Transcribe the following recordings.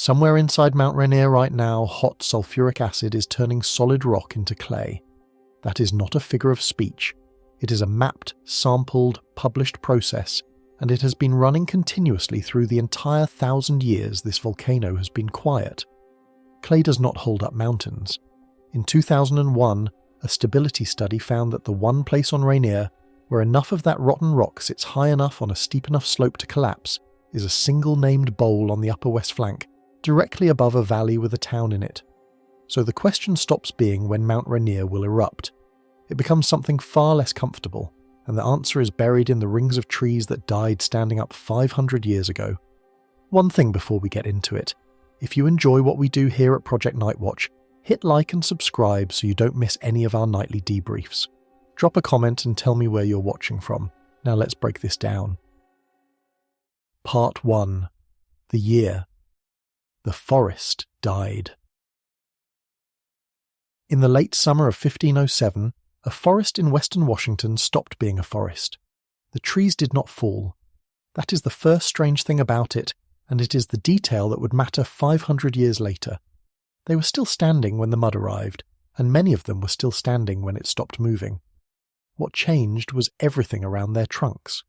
Somewhere inside Mount Rainier right now, hot sulfuric acid is turning solid rock into clay. That is not a figure of speech. It is a mapped, sampled, published process, and it has been running continuously through the entire 1,000 years this volcano has been quiet. Clay does not hold up mountains. In 2001, a stability study found that the one place on Rainier where enough of that rotten rock sits high enough on a steep enough slope to collapse is a single named bowl on the upper west flank, directly above a valley with a town in it. So the question stops being when Mount Rainier will erupt. It becomes something far less comfortable, and the answer is buried in the rings of trees that died standing up 500 years ago. One thing before we get into it. If you enjoy what we do here at Project Nightwatch, hit like and subscribe so you don't miss any of our nightly debriefs. Drop a comment and tell me where you're watching from. Now let's break this down. Part 1. The year. The forest died. In the late summer of 1507, a forest in western Washington stopped being a forest. The trees did not fall. That is the first strange thing about it, and it is the detail that would matter 500 years later. They were still standing when the mud arrived, and many of them were still standing when it stopped moving. What changed was everything around their trunks.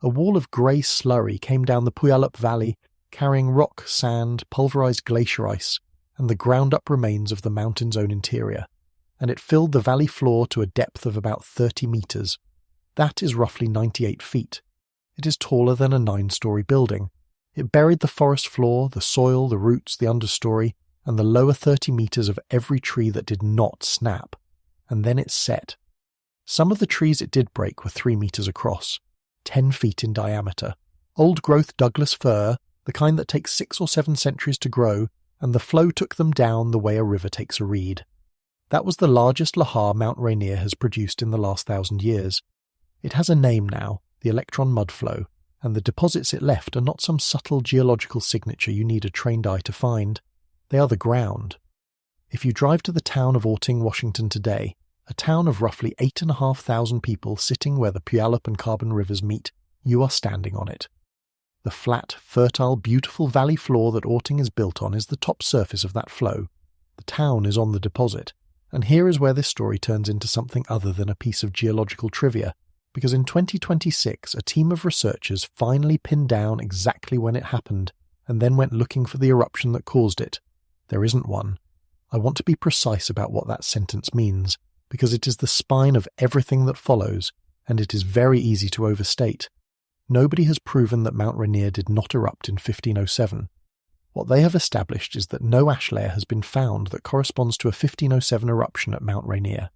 A wall of grey slurry came down the Puyallup Valley, carrying rock, sand, pulverized glacier ice, and the ground-up remains of the mountain's own interior, and it filled the valley floor to a depth of about 30 meters. That is roughly 98 feet. It is taller than a 9-story building. It buried the forest floor, the soil, the roots, the understory, and the lower 30 meters of every tree that did not snap. And then it set. Some of the trees it did break were 3 meters across, 10 feet in diameter. Old-growth Douglas fir, the kind that takes 6 or 7 centuries to grow, and the flow took them down the way a river takes a reed. That was the largest lahar Mount Rainier has produced in the last 1,000 years. It has a name now, the electron mudflow, and the deposits it left are not some subtle geological signature you need a trained eye to find. They are the ground. If you drive to the town of Orting, Washington today, a town of roughly 8,500 people sitting where the Puyallup and Carbon rivers meet, you are standing on it. The flat, fertile, beautiful valley floor that Orting is built on is the top surface of that flow. The town is on the deposit, and here is where this story turns into something other than a piece of geological trivia, because in 2026 a team of researchers finally pinned down exactly when it happened, and then went looking for the eruption that caused it. There isn't one. I want to be precise about what that sentence means, because it is the spine of everything that follows, and it is very easy to overstate. Nobody has proven that Mount Rainier did not erupt in 1507. What they have established is that no ash layer has been found that corresponds to a 1507 eruption at Mount Rainier.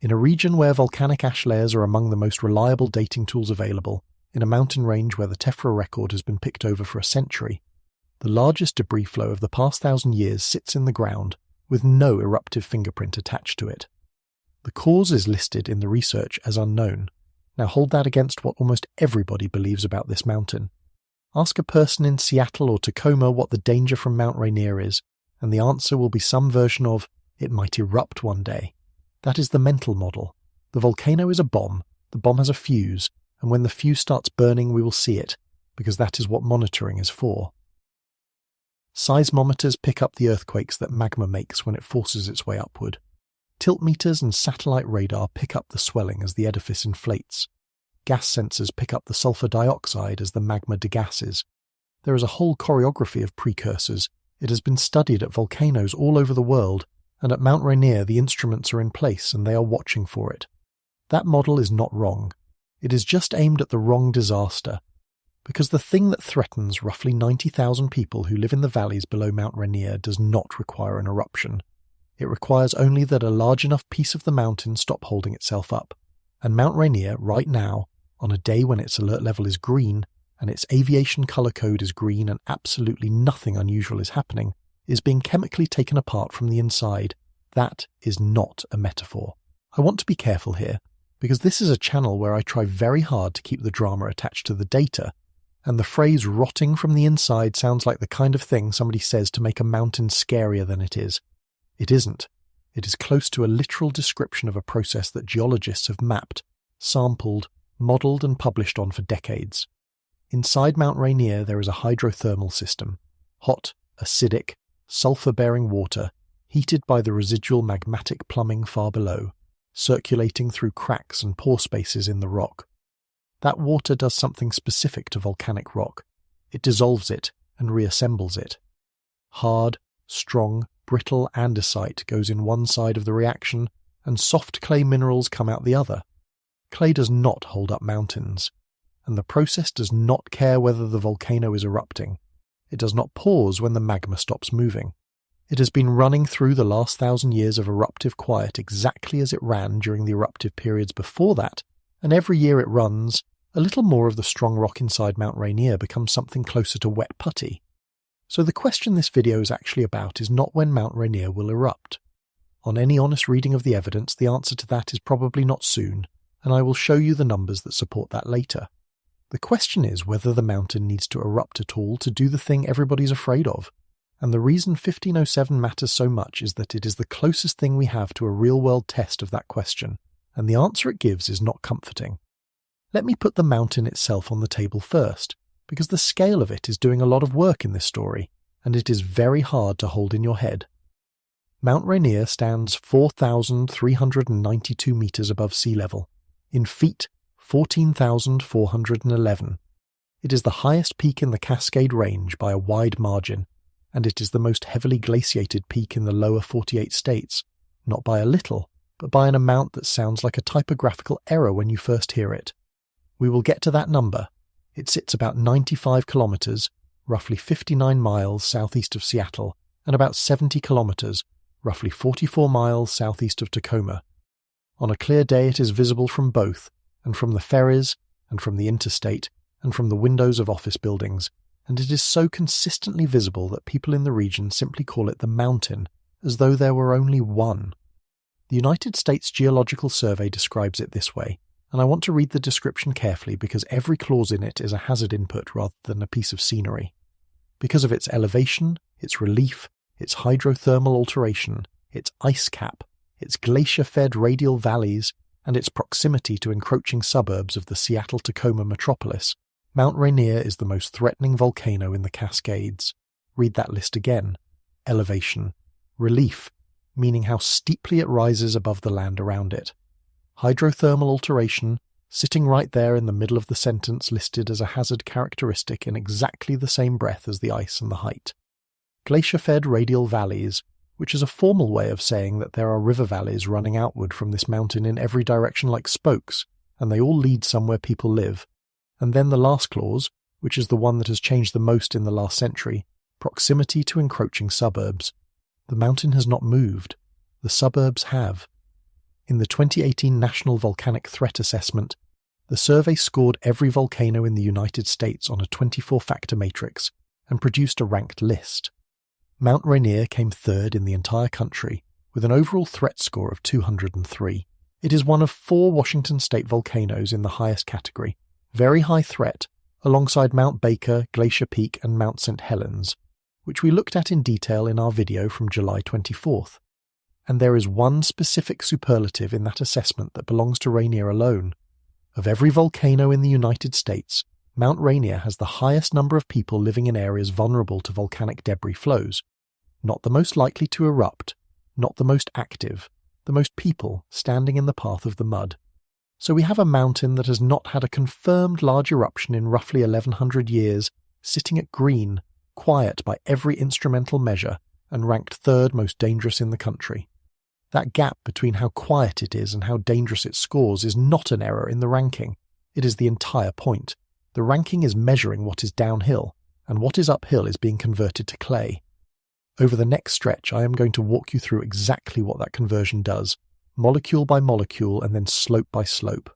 In a region where volcanic ash layers are among the most reliable dating tools available, in a mountain range where the tephra record has been picked over for a century, the largest debris flow of the past 1,000 years sits in the ground, with no eruptive fingerprint attached to it. The cause is listed in the research as unknown. Now hold that against what almost everybody believes about this mountain. Ask a person in Seattle or Tacoma what the danger from Mount Rainier is, and the answer will be some version of, it might erupt one day. That is the mental model. The volcano is a bomb, the bomb has a fuse, and when the fuse starts burning we will see it, because that is what monitoring is for. Seismometers pick up the earthquakes that magma makes when it forces its way upward. Tiltmeters and satellite radar pick up the swelling as the edifice inflates. Gas sensors pick up the sulfur dioxide as the magma degasses. There is a whole choreography of precursors. It has been studied at volcanoes all over the world, and at Mount Rainier the instruments are in place and they are watching for it. That model is not wrong. It is just aimed at the wrong disaster. Because the thing that threatens roughly 90,000 people who live in the valleys below Mount Rainier does not require an eruption. It requires only that a large enough piece of the mountain stop holding itself up. And Mount Rainier, right now, on a day when its alert level is green, and its aviation color code is green and absolutely nothing unusual is happening, is being chemically taken apart from the inside. That is not a metaphor. I want to be careful here, because this is a channel where I try very hard to keep the drama attached to the data, and the phrase rotting from the inside sounds like the kind of thing somebody says to make a mountain scarier than it is. It isn't. It is close to a literal description of a process that geologists have mapped, sampled, modelled and published on for decades. Inside Mount Rainier there is a hydrothermal system. Hot, acidic, sulfur-bearing water heated by the residual magmatic plumbing far below, circulating through cracks and pore spaces in the rock. That water does something specific to volcanic rock. It dissolves it and reassembles it. Hard, strong, brittle andesite goes in one side of the reaction, and soft clay minerals come out the other. Clay does not hold up mountains, and the process does not care whether the volcano is erupting. It does not pause when the magma stops moving. It has been running through the last 1,000 years of eruptive quiet exactly as it ran during the eruptive periods before that, and every year it runs, a little more of the strong rock inside Mount Rainier becomes something closer to wet putty. So the question this video is actually about is not when Mount Rainier will erupt. On any honest reading of the evidence, the answer to that is probably not soon, and I will show you the numbers that support that later. The question is whether the mountain needs to erupt at all to do the thing everybody's afraid of. And the reason 1507 matters so much is that it is the closest thing we have to a real-world test of that question, and the answer it gives is not comforting. Let me put the mountain itself on the table first, because the scale of it is doing a lot of work in this story, and it is very hard to hold in your head. Mount Rainier stands 4,392 metres above sea level. In feet, 14,411. It is the highest peak in the Cascade Range by a wide margin, and it is the most heavily glaciated peak in the lower 48 states, not by a little, but by an amount that sounds like a typographical error when you first hear it. We will get to that number. It sits about 95 kilometres, roughly 59 miles southeast of Seattle, and about 70 kilometres, roughly 44 miles southeast of Tacoma. On a clear day it is visible from both, and from the ferries, and from the interstate, and from the windows of office buildings, and it is so consistently visible that people in the region simply call it the mountain, as though there were only one. The United States Geological Survey describes it this way, and I want to read the description carefully because every clause in it is a hazard input rather than a piece of scenery. Because of its elevation, its relief, its hydrothermal alteration, its ice cap, its glacier-fed radial valleys, and its proximity to encroaching suburbs of the Seattle-Tacoma metropolis, Mount Rainier is the most threatening volcano in the Cascades. Read that list again. Elevation. Relief, meaning how steeply it rises above the land around it. Hydrothermal alteration, sitting right there in the middle of the sentence listed as a hazard characteristic in exactly the same breath as the ice and the height. Glacier-fed radial valleys, which is a formal way of saying that there are river valleys running outward from this mountain in every direction like spokes, and they all lead somewhere people live. And then the last clause, which is the one that has changed the most in the last century, proximity to encroaching suburbs. The mountain has not moved. The suburbs have. In the 2018 National Volcanic Threat Assessment, the survey scored every volcano in the United States on a 24-factor matrix and produced a ranked list. Mount Rainier came third in the entire country, with an overall threat score of 203. It is one of 4 Washington state volcanoes in the highest category, very high threat, alongside Mount Baker, Glacier Peak and Mount St. Helens, which we looked at in detail in our video from July 24th. And there is one specific superlative in that assessment that belongs to Rainier alone. Of every volcano in the United States, Mount Rainier has the highest number of people living in areas vulnerable to volcanic debris flows. Not the most likely to erupt, not the most active, the most people standing in the path of the mud. So we have a mountain that has not had a confirmed large eruption in roughly 1100 years, sitting at green, quiet by every instrumental measure, and ranked third most dangerous in the country. That gap between how quiet it is and how dangerous it scores is not an error in the ranking. It is the entire point. The ranking is measuring what is downhill, and what is uphill is being converted to clay. Over the next stretch, I am going to walk you through exactly what that conversion does, molecule by molecule and then slope by slope,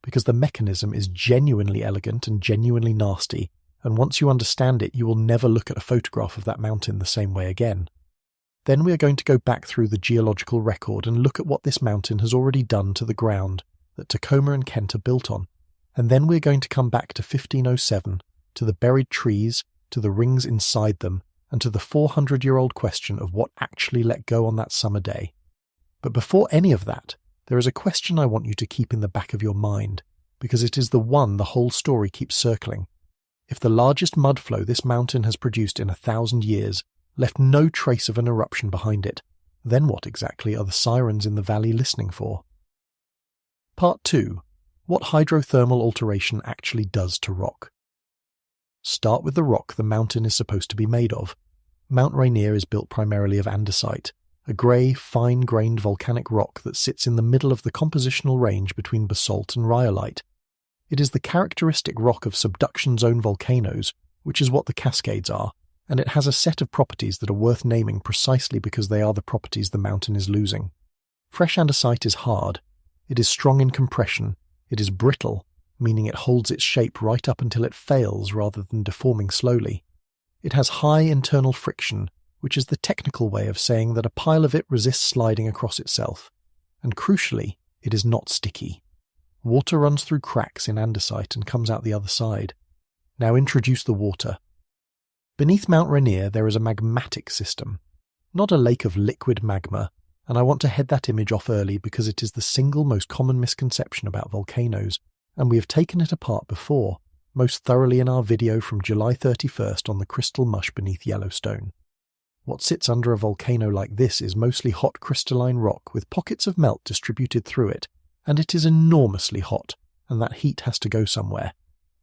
because the mechanism is genuinely elegant and genuinely nasty, and once you understand it, you will never look at a photograph of that mountain the same way again. Then we are going to go back through the geological record and look at what this mountain has already done to the ground that Tacoma and Kent are built on. And then we're going to come back to 1507, to the buried trees, to the rings inside them, and to the 400-year-old question of what actually let go on that summer day. But before any of that, there is a question I want you to keep in the back of your mind, because it is the one the whole story keeps circling. If the largest mud flow this mountain has produced in 1,000 years left no trace of an eruption behind it. Then what exactly are the sirens in the valley listening for? Part 2. What hydrothermal alteration actually does to rock. Start with the rock the mountain is supposed to be made of. Mount Rainier is built primarily of andesite, a grey, fine-grained volcanic rock that sits in the middle of the compositional range between basalt and rhyolite. It is the characteristic rock of subduction zone volcanoes, which is what the Cascades are, and it has a set of properties that are worth naming precisely because they are the properties the mountain is losing. Fresh andesite is hard. It is strong in compression. It is brittle, meaning it holds its shape right up until it fails rather than deforming slowly. It has high internal friction, which is the technical way of saying that a pile of it resists sliding across itself. And crucially, it is not sticky. Water runs through cracks in andesite and comes out the other side. Now introduce the water. Beneath Mount Rainier there is a magmatic system, not a lake of liquid magma, and I want to head that image off early because it is the single most common misconception about volcanoes, and we have taken it apart before, most thoroughly in our video from July 31st on the crystal mush beneath Yellowstone. What sits under a volcano like this is mostly hot crystalline rock with pockets of melt distributed through it, and it is enormously hot, and that heat has to go somewhere.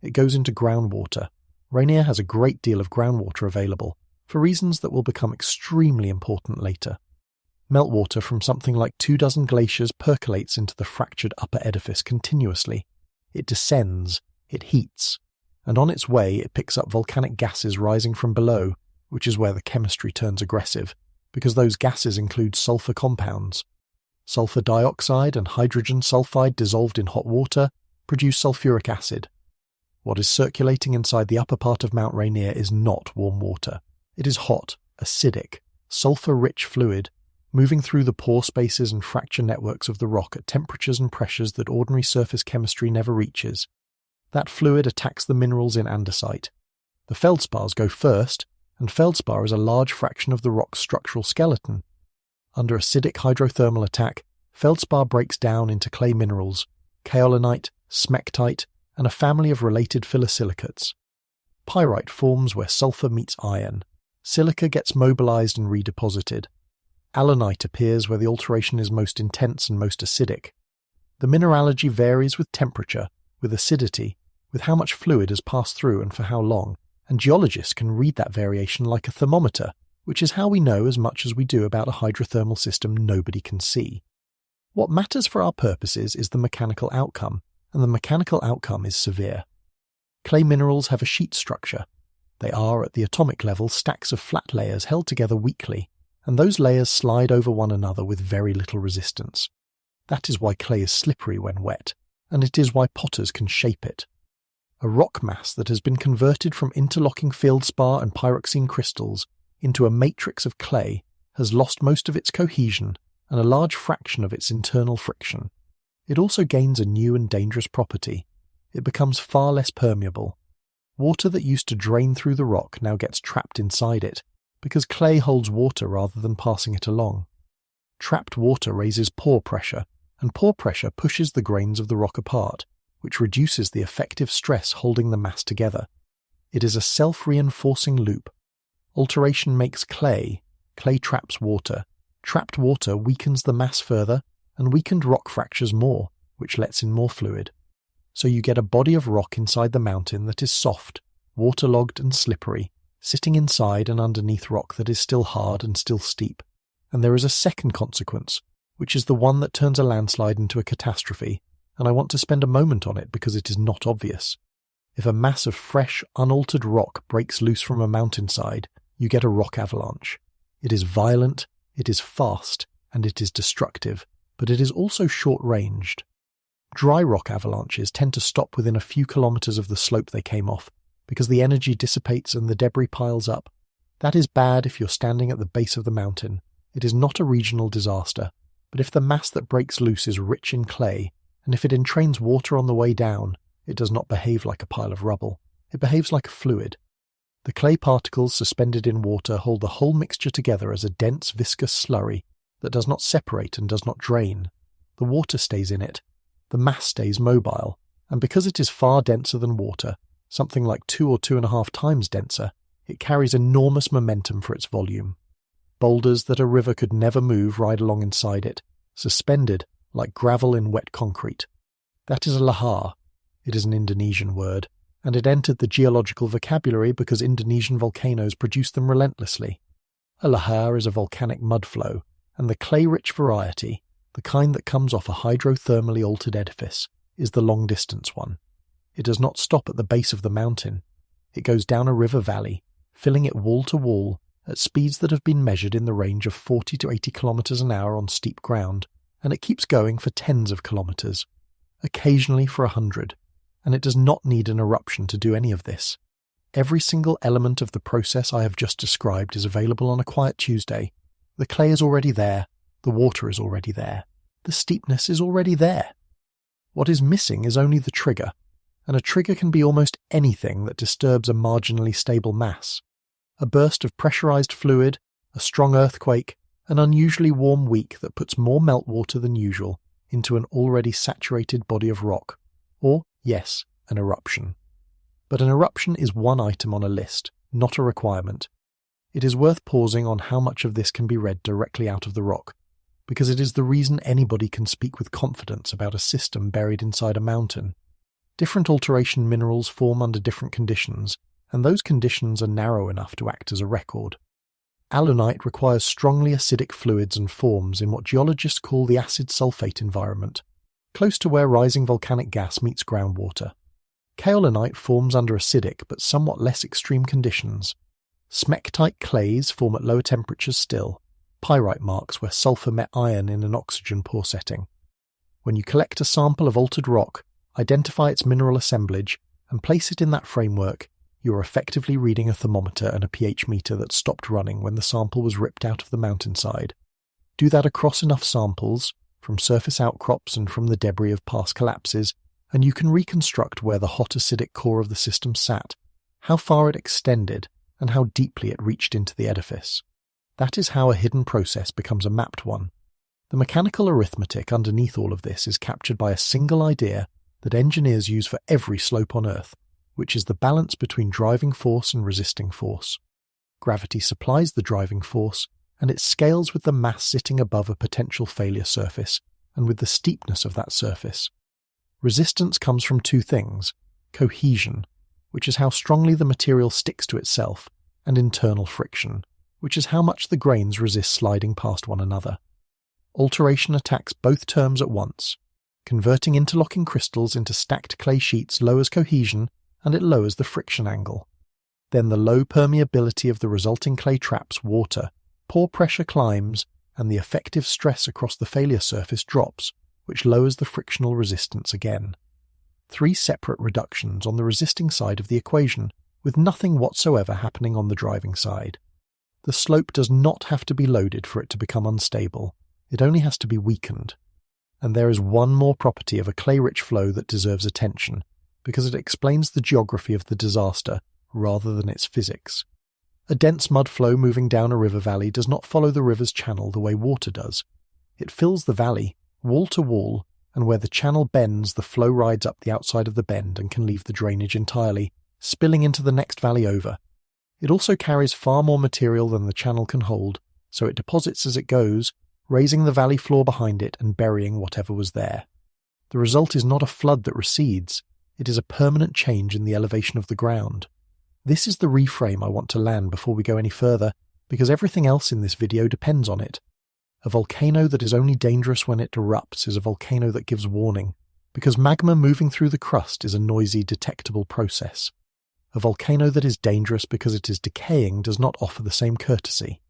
It goes into groundwater. Rainier has a great deal of groundwater available, for reasons that will become extremely important later. Meltwater from something like 24 glaciers percolates into the fractured upper edifice continuously. It descends, it heats, and on its way it picks up volcanic gases rising from below, which is where the chemistry turns aggressive, because those gases include sulfur compounds. Sulfur dioxide and hydrogen sulfide dissolved in hot water produce sulfuric acid. What is circulating inside the upper part of Mount Rainier is not warm water. It is hot, acidic, sulfur-rich fluid, moving through the pore spaces and fracture networks of the rock at temperatures and pressures that ordinary surface chemistry never reaches. That fluid attacks the minerals in andesite. The feldspars go first, and feldspar is a large fraction of the rock's structural skeleton. Under acidic hydrothermal attack, feldspar breaks down into clay minerals, kaolinite, smectite, and a family of related phyllosilicates. Pyrite forms where sulfur meets iron. Silica gets mobilized and redeposited. Alunite appears where the alteration is most intense and most acidic. The mineralogy varies with temperature, with acidity, with how much fluid has passed through and for how long, and geologists can read that variation like a thermometer, which is how we know as much as we do about a hydrothermal system nobody can see. What matters for our purposes is the mechanical outcome, and the mechanical outcome is severe. Clay minerals have a sheet structure. They are, at the atomic level, stacks of flat layers held together weakly, and those layers slide over one another with very little resistance. That is why clay is slippery when wet, and it is why potters can shape it. A rock mass that has been converted from interlocking feldspar and pyroxene crystals into a matrix of clay has lost most of its cohesion and a large fraction of its internal friction. It also gains a new and dangerous property. It becomes far less permeable. Water that used to drain through the rock now gets trapped inside it, because clay holds water rather than passing it along. Trapped water raises pore pressure, and pore pressure pushes the grains of the rock apart, which reduces the effective stress holding the mass together. It is a self-reinforcing loop. Alteration makes clay, clay traps water, trapped water weakens the mass further, and weakened rock fractures more, which lets in more fluid. So you get a body of rock inside the mountain that is soft, waterlogged and slippery, sitting inside and underneath rock that is still hard and still steep. And there is a second consequence, which is the one that turns a landslide into a catastrophe, and I want to spend a moment on it because it is not obvious. If a mass of fresh, unaltered rock breaks loose from a mountainside, you get a rock avalanche. It is violent, it is fast, and it is destructive, but it is also short-ranged. Dry rock avalanches tend to stop within a few kilometers of the slope they came off, because the energy dissipates and the debris piles up. That is bad if you're standing at the base of the mountain. It is not a regional disaster, but if the mass that breaks loose is rich in clay, and if it entrains water on the way down, it does not behave like a pile of rubble. It behaves like a fluid. The clay particles suspended in water hold the whole mixture together as a dense, viscous slurry that does not separate and does not drain. The water stays in it. The mass stays mobile, and because it is far denser than water, something like 2 or 2.5 times denser, It carries enormous momentum for its volume. Boulders that a river could never move ride along inside it, suspended like gravel in wet concrete. That is a lahar. It is an Indonesian word, and it entered the geological vocabulary because Indonesian volcanoes produce them relentlessly. A lahar is a volcanic mudflow, and the clay-rich variety, the kind that comes off a hydrothermally altered edifice, is the long-distance one. It does not stop at the base of the mountain. It goes down a river valley, filling it wall to wall at speeds that have been measured in the range of 40 to 80 kilometers an hour on steep ground, and it keeps going for tens of kilometers, occasionally for 100, and it does not need an eruption to do any of this. Every single element of the process I have just described is available on a quiet Tuesday. The clay is already there, the water is already there, the steepness is already there. What is missing is only the trigger, and a trigger can be almost anything that disturbs a marginally stable mass. A burst of pressurized fluid, a strong earthquake, an unusually warm week that puts more meltwater than usual into an already saturated body of rock, or, yes, an eruption. But an eruption is one item on a list, not a requirement. It is worth pausing on how much of this can be read directly out of the rock, because it is the reason anybody can speak with confidence about a system buried inside a mountain. Different alteration minerals form under different conditions, and those conditions are narrow enough to act as a record. Alunite requires strongly acidic fluids and forms in what geologists call the acid sulfate environment, close to where rising volcanic gas meets groundwater. Kaolinite forms under acidic but somewhat less extreme conditions. Smectite clays form at lower temperatures still, pyrite marks where sulfur met iron in an oxygen-poor setting. When you collect a sample of altered rock, identify its mineral assemblage, and place it in that framework, you are effectively reading a thermometer and a pH meter that stopped running when the sample was ripped out of the mountainside. Do that across enough samples, from surface outcrops and from the debris of past collapses, and you can reconstruct where the hot acidic core of the system sat, how far it extended, and how deeply it reached into the edifice. That is how a hidden process becomes a mapped one. The mechanical arithmetic underneath all of this is captured by a single idea that engineers use for every slope on Earth, which is the balance between driving force and resisting force. Gravity supplies the driving force, and it scales with the mass sitting above a potential failure surface, and with the steepness of that surface. Resistance comes from two things: cohesion, which is how strongly the material sticks to itself, and internal friction, which is how much the grains resist sliding past one another. Alteration attacks both terms at once. Converting interlocking crystals into stacked clay sheets lowers cohesion, and it lowers the friction angle. Then the low permeability of the resulting clay traps water, pore pressure climbs, and the effective stress across the failure surface drops, which lowers the frictional resistance again. 3 separate reductions on the resisting side of the equation, with nothing whatsoever happening on the driving side. The slope does not have to be loaded for it to become unstable, it only has to be weakened. And there is one more property of a clay-rich flow that deserves attention, because it explains the geography of the disaster rather than its physics. A dense mud flow moving down a river valley does not follow the river's channel the way water does. It fills the valley, wall to wall, and where the channel bends, the flow rides up the outside of the bend and can leave the drainage entirely, spilling into the next valley over. It also carries far more material than the channel can hold, so it deposits as it goes, raising the valley floor behind it and burying whatever was there. The result is not a flood that recedes, it is a permanent change in the elevation of the ground. This is the reframe I want to land before we go any further, because everything else in this video depends on it. A volcano that is only dangerous when it erupts is a volcano that gives warning, because magma moving through the crust is a noisy, detectable process. A volcano that is dangerous because it is decaying does not offer the same courtesy.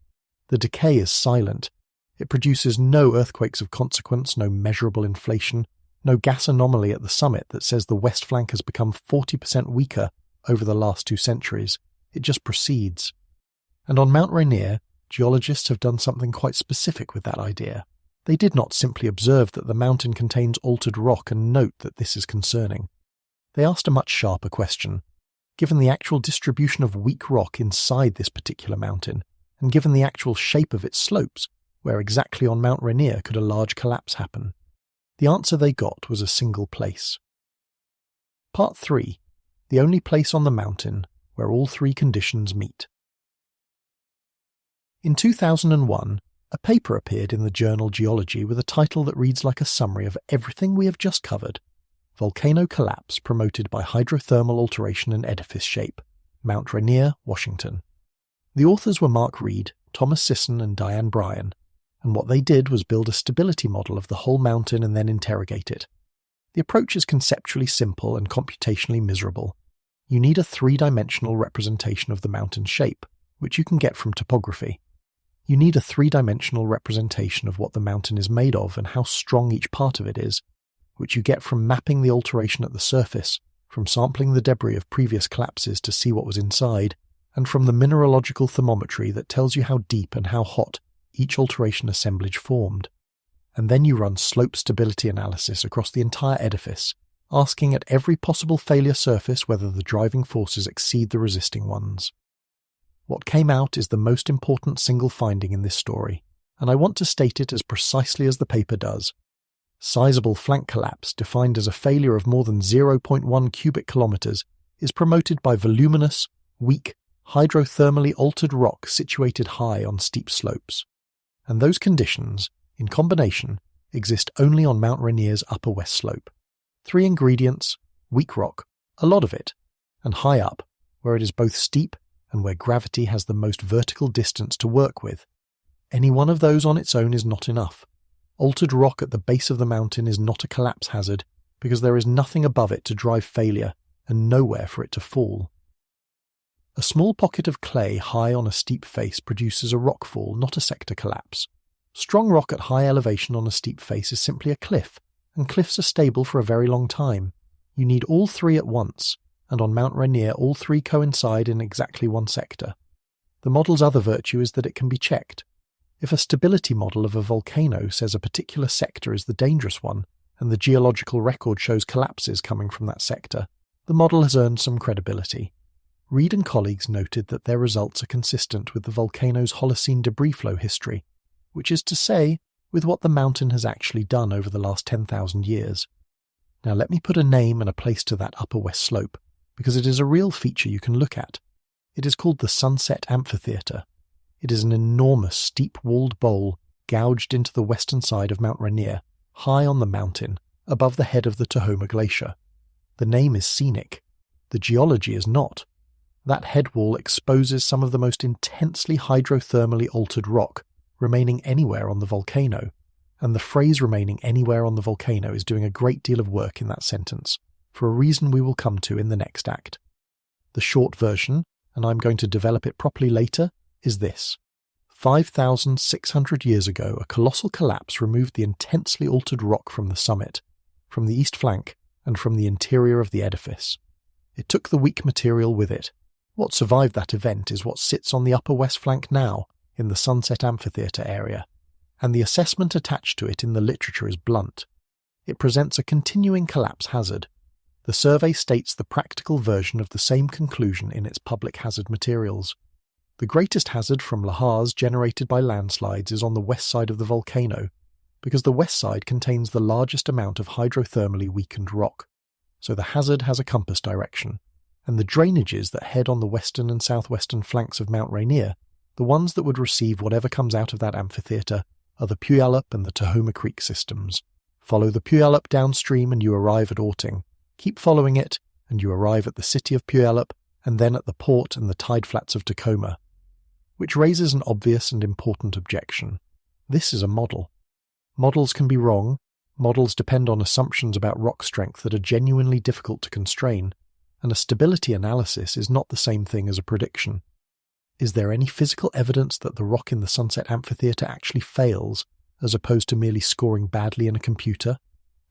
The decay is silent. It produces no earthquakes of consequence, no measurable inflation, no gas anomaly at the summit that says the west flank has become 40% weaker over the last 2 centuries. It just proceeds. And on Mount Rainier, geologists have done something quite specific with that idea. They did not simply observe that the mountain contains altered rock and note that this is concerning. They asked a much sharper question. Given the actual distribution of weak rock inside this particular mountain, and given the actual shape of its slopes, where exactly on Mount Rainier could a large collapse happen? The answer they got was a single place. Part 3. The only place on the mountain where all 3 conditions meet. In 2001, a paper appeared in the journal Geology with a title that reads like a summary of everything we have just covered: Volcano Collapse Promoted by Hydrothermal Alteration in Edifice Shape, Mount Rainier, Washington. The authors were Mark Reed, Thomas Sisson and Diane Bryan, and what they did was build a stability model of the whole mountain and then interrogate it. The approach is conceptually simple and computationally miserable. You need a three-dimensional representation of the mountain's shape, which you can get from topography. You need a three-dimensional representation of what the mountain is made of and how strong each part of it is, which you get from mapping the alteration at the surface, from sampling the debris of previous collapses to see what was inside, and from the mineralogical thermometry that tells you how deep and how hot each alteration assemblage formed. And then you run slope stability analysis across the entire edifice, asking at every possible failure surface whether the driving forces exceed the resisting ones. What came out is the most important single finding in this story, and I want to state it as precisely as the paper does. Sizable flank collapse, defined as a failure of more than 0.1 cubic kilometers, is promoted by voluminous, weak, hydrothermally altered rock situated high on steep slopes. And those conditions, in combination, exist only on Mount Rainier's upper west slope. 3 ingredients: weak rock, a lot of it, and high up, where it is both steep and where gravity has the most vertical distance to work with. Any one of those on its own is not enough. Altered rock at the base of the mountain is not a collapse hazard because there is nothing above it to drive failure and nowhere for it to fall. A small pocket of clay high on a steep face produces a rockfall, not a sector collapse. Strong rock at high elevation on a steep face is simply a cliff, and cliffs are stable for a very long time. You need all 3 at once, and on Mount Rainier all 3 coincide in exactly one sector. The model's other virtue is that it can be checked. If a stability model of a volcano says a particular sector is the dangerous one, and the geological record shows collapses coming from that sector, the model has earned some credibility. Reed and colleagues noted that their results are consistent with the volcano's Holocene debris flow history, which is to say, with what the mountain has actually done over the last 10,000 years. Now let me put a name and a place to that upper west slope, because it is a real feature you can look at. It is called the Sunset Amphitheatre. It is an enormous steep-walled bowl gouged into the western side of Mount Rainier, high on the mountain, above the head of the Tahoma Glacier. The name is scenic. The geology is not. That head wall exposes some of the most intensely hydrothermally altered rock remaining anywhere on the volcano, and the phrase remaining anywhere on the volcano is doing a great deal of work in that sentence, for a reason we will come to in the next act. The short version, and I'm going to develop it properly later, is this. 5,600 years ago, a colossal collapse removed the intensely altered rock from the summit, from the east flank, and from the interior of the edifice. It took the weak material with it. What survived that event is what sits on the upper west flank now, in the Sunset Amphitheatre area, and the assessment attached to it in the literature is blunt. It presents a continuing collapse hazard. The survey states the practical version of the same conclusion in its public hazard materials. The greatest hazard from lahars generated by landslides is on the west side of the volcano, because the west side contains the largest amount of hydrothermally weakened rock, so the hazard has a compass direction, and the drainages that head on the western and southwestern flanks of Mount Rainier, the ones that would receive whatever comes out of that amphitheatre, are the Puyallup and the Tahoma Creek systems. Follow the Puyallup downstream and you arrive at Orting. Keep following it, and you arrive at the city of Puyallup, and then at the port and the tide flats of Tacoma. Which raises an obvious and important objection. This is a model. Models can be wrong. Models depend on assumptions about rock strength that are genuinely difficult to constrain, and a stability analysis is not the same thing as a prediction. Is there any physical evidence that the rock in the Sunset Amphitheatre actually fails, as opposed to merely scoring badly in a computer?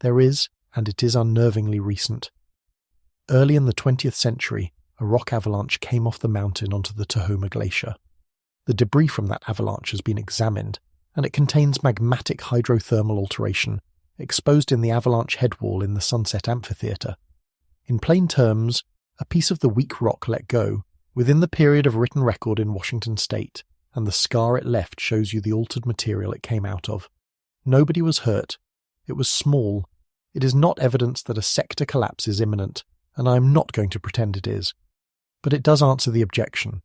There is, and it is unnervingly recent. Early in the 20th century, a rock avalanche came off the mountain onto the Tahoma Glacier. The debris from that avalanche has been examined, and it contains magmatic hydrothermal alteration, exposed in the avalanche headwall in the Sunset Amphitheatre. In plain terms, a piece of the weak rock let go, within the period of written record in Washington state, and the scar it left shows you the altered material it came out of. Nobody was hurt. It was small. It is not evidence that a sector collapse is imminent, and I am not going to pretend it is. But it does answer the objection.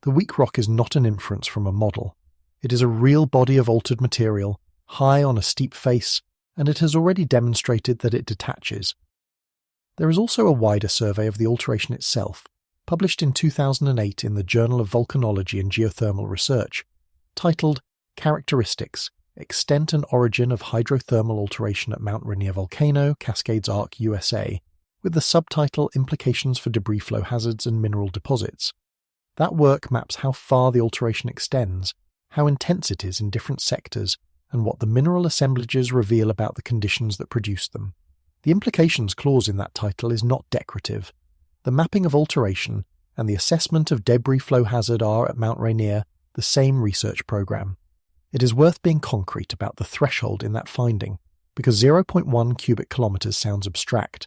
The weak rock is not an inference from a model. It is a real body of altered material, high on a steep face, and it has already demonstrated that it detaches. There is also a wider survey of the alteration itself, published in 2008 in the Journal of Volcanology and Geothermal Research, titled Characteristics, Extent and Origin of Hydrothermal Alteration at Mount Rainier Volcano, Cascades Arc, USA, with the subtitle Implications for Debris Flow Hazards and Mineral Deposits. That work maps how far the alteration extends, how intense it is in different sectors, and what the mineral assemblages reveal about the conditions that produce them. The implications clause in that title is not decorative. The mapping of alteration and the assessment of debris flow hazard are, at Mount Rainier, the same research program. It is worth being concrete about the threshold in that finding, because 0.1 cubic kilometers sounds abstract.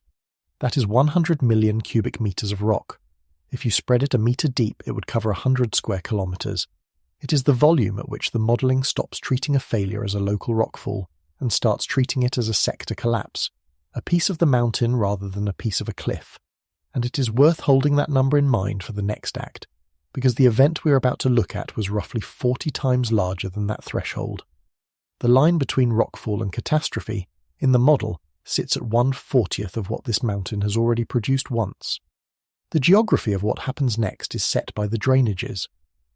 That is 100 million cubic meters of rock. If you spread it a meter deep, it would cover 100 square kilometers. It is the volume at which the modelling stops treating a failure as a local rockfall and starts treating it as a sector collapse, a piece of the mountain rather than a piece of a cliff. And it is worth holding that number in mind for the next act, because the event we are about to look at was roughly 40 times larger than that threshold. The line between rockfall and catastrophe, in the model, sits at 1/40th of what this mountain has already produced once. The geography of what happens next is set by the drainages.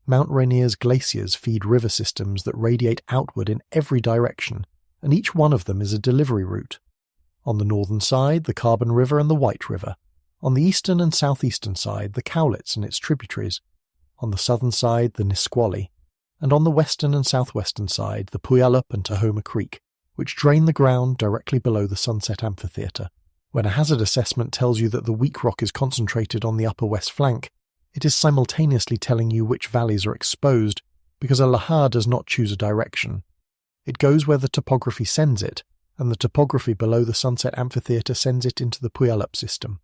Mount Rainier's glaciers feed river systems that radiate outward in every direction, and each one of them is a delivery route. On the northern side, the Carbon River and the White River. On the eastern and southeastern side, the Cowlitz and its tributaries. On the southern side, the Nisqually. And on the western and southwestern side, the Puyallup and Tahoma Creek, which drain the ground directly below the Sunset Amphitheatre. When a hazard assessment tells you that the weak rock is concentrated on the upper west flank, it is simultaneously telling you which valleys are exposed, because a lahar does not choose a direction. It goes where the topography sends it, and the topography below the Sunset Amphitheatre sends it into the Puyallup system.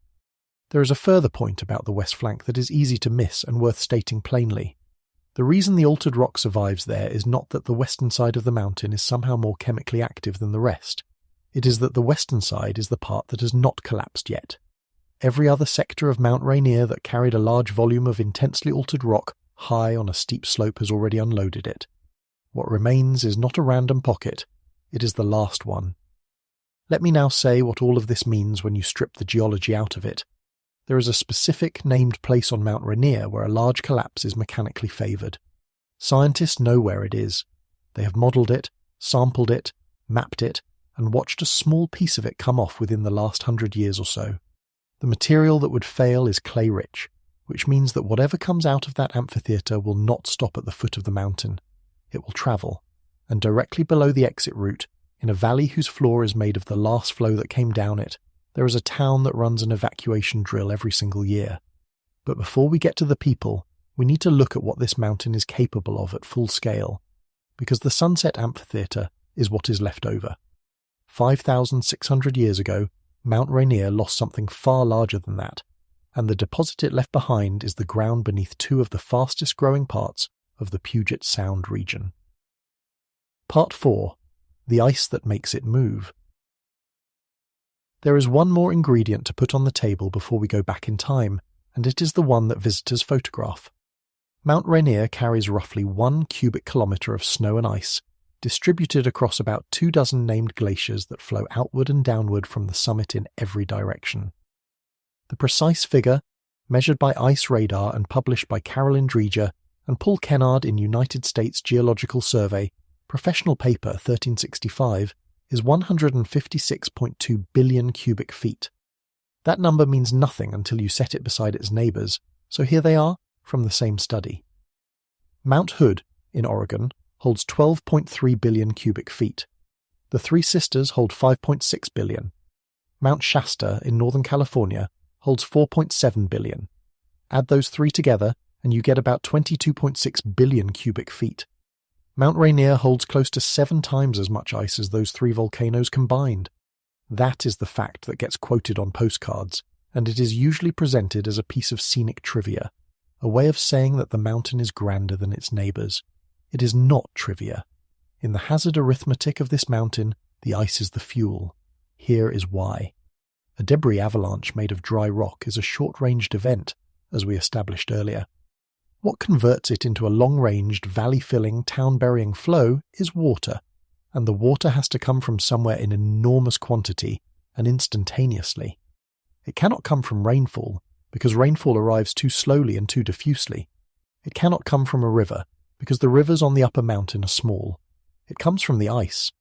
There is a further point about the west flank that is easy to miss and worth stating plainly. The reason the altered rock survives there is not that the western side of the mountain is somehow more chemically active than the rest. It is that the western side is the part that has not collapsed yet. Every other sector of Mount Rainier that carried a large volume of intensely altered rock high on a steep slope has already unloaded it. What remains is not a random pocket, it is the last one. Let me now say what all of this means when you strip the geology out of it. There is a specific named place on Mount Rainier where a large collapse is mechanically favoured. Scientists know where it is. They have modelled it, sampled it, mapped it, and watched a small piece of it come off within the last 100 years or so. The material that would fail is clay-rich, which means that whatever comes out of that amphitheatre will not stop at the foot of the mountain. It will travel, and directly below the exit route, in a valley whose floor is made of the last flow that came down it, there is a town that runs an evacuation drill every single year. But before we get to the people, we need to look at what this mountain is capable of at full scale, because the Sunset Amphitheatre is what is left over. 5,600 years ago, Mount Rainier lost something far larger than that, and the deposit it left behind is the ground beneath two of the fastest growing parts of the Puget Sound region. Part 4. The ice that makes it move. There is one more ingredient to put on the table before we go back in time, and it is the one that visitors photograph. Mount Rainier carries roughly 1 cubic kilometre of snow and ice, distributed across about 24 named glaciers that flow outward and downward from the summit in every direction. The precise figure, measured by ice radar and published by Carolyn Dreger and Paul Kennard in United States Geological Survey, professional paper 1365, is 156.2 billion cubic feet. That number means nothing until you set it beside its neighbours, so here they are from the same study. Mount Hood, in Oregon, holds 12.3 billion cubic feet. The Three Sisters hold 5.6 billion. Mount Shasta, in Northern California, holds 4.7 billion. Add those three together, and you get about 22.6 billion cubic feet. Mount Rainier holds close to 7 times as much ice as those 3 volcanoes combined. That is the fact that gets quoted on postcards, and it is usually presented as a piece of scenic trivia, a way of saying that the mountain is grander than its neighbours. It is not trivia. In the hazard arithmetic of this mountain, the ice is the fuel. Here is why. A debris avalanche made of dry rock is a short-ranged event, as we established earlier. What converts it into a long-ranged, valley-filling, town-burying flow is water, and the water has to come from somewhere in enormous quantity and instantaneously. It cannot come from rainfall, because rainfall arrives too slowly and too diffusely. It cannot come from a river, because the rivers on the upper mountain are small. It comes from the ice.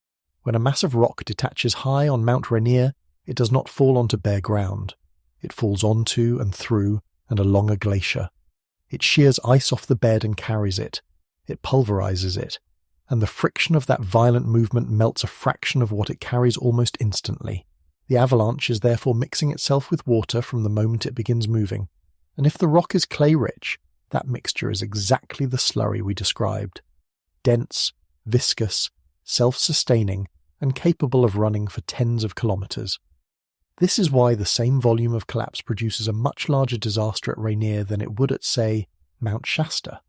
When a mass of rock detaches high on Mount Rainier, it does not fall onto bare ground. It falls onto and through and along a glacier. It shears ice off the bed and carries it. It pulverizes it, and the friction of that violent movement melts a fraction of what it carries almost instantly. The avalanche is therefore mixing itself with water from the moment it begins moving, and if the rock is clay-rich, that mixture is exactly the slurry we described. Dense, viscous, self-sustaining, and capable of running for tens of kilometers. This is why the same volume of collapse produces a much larger disaster at Rainier than it would at, say, Mount Shasta.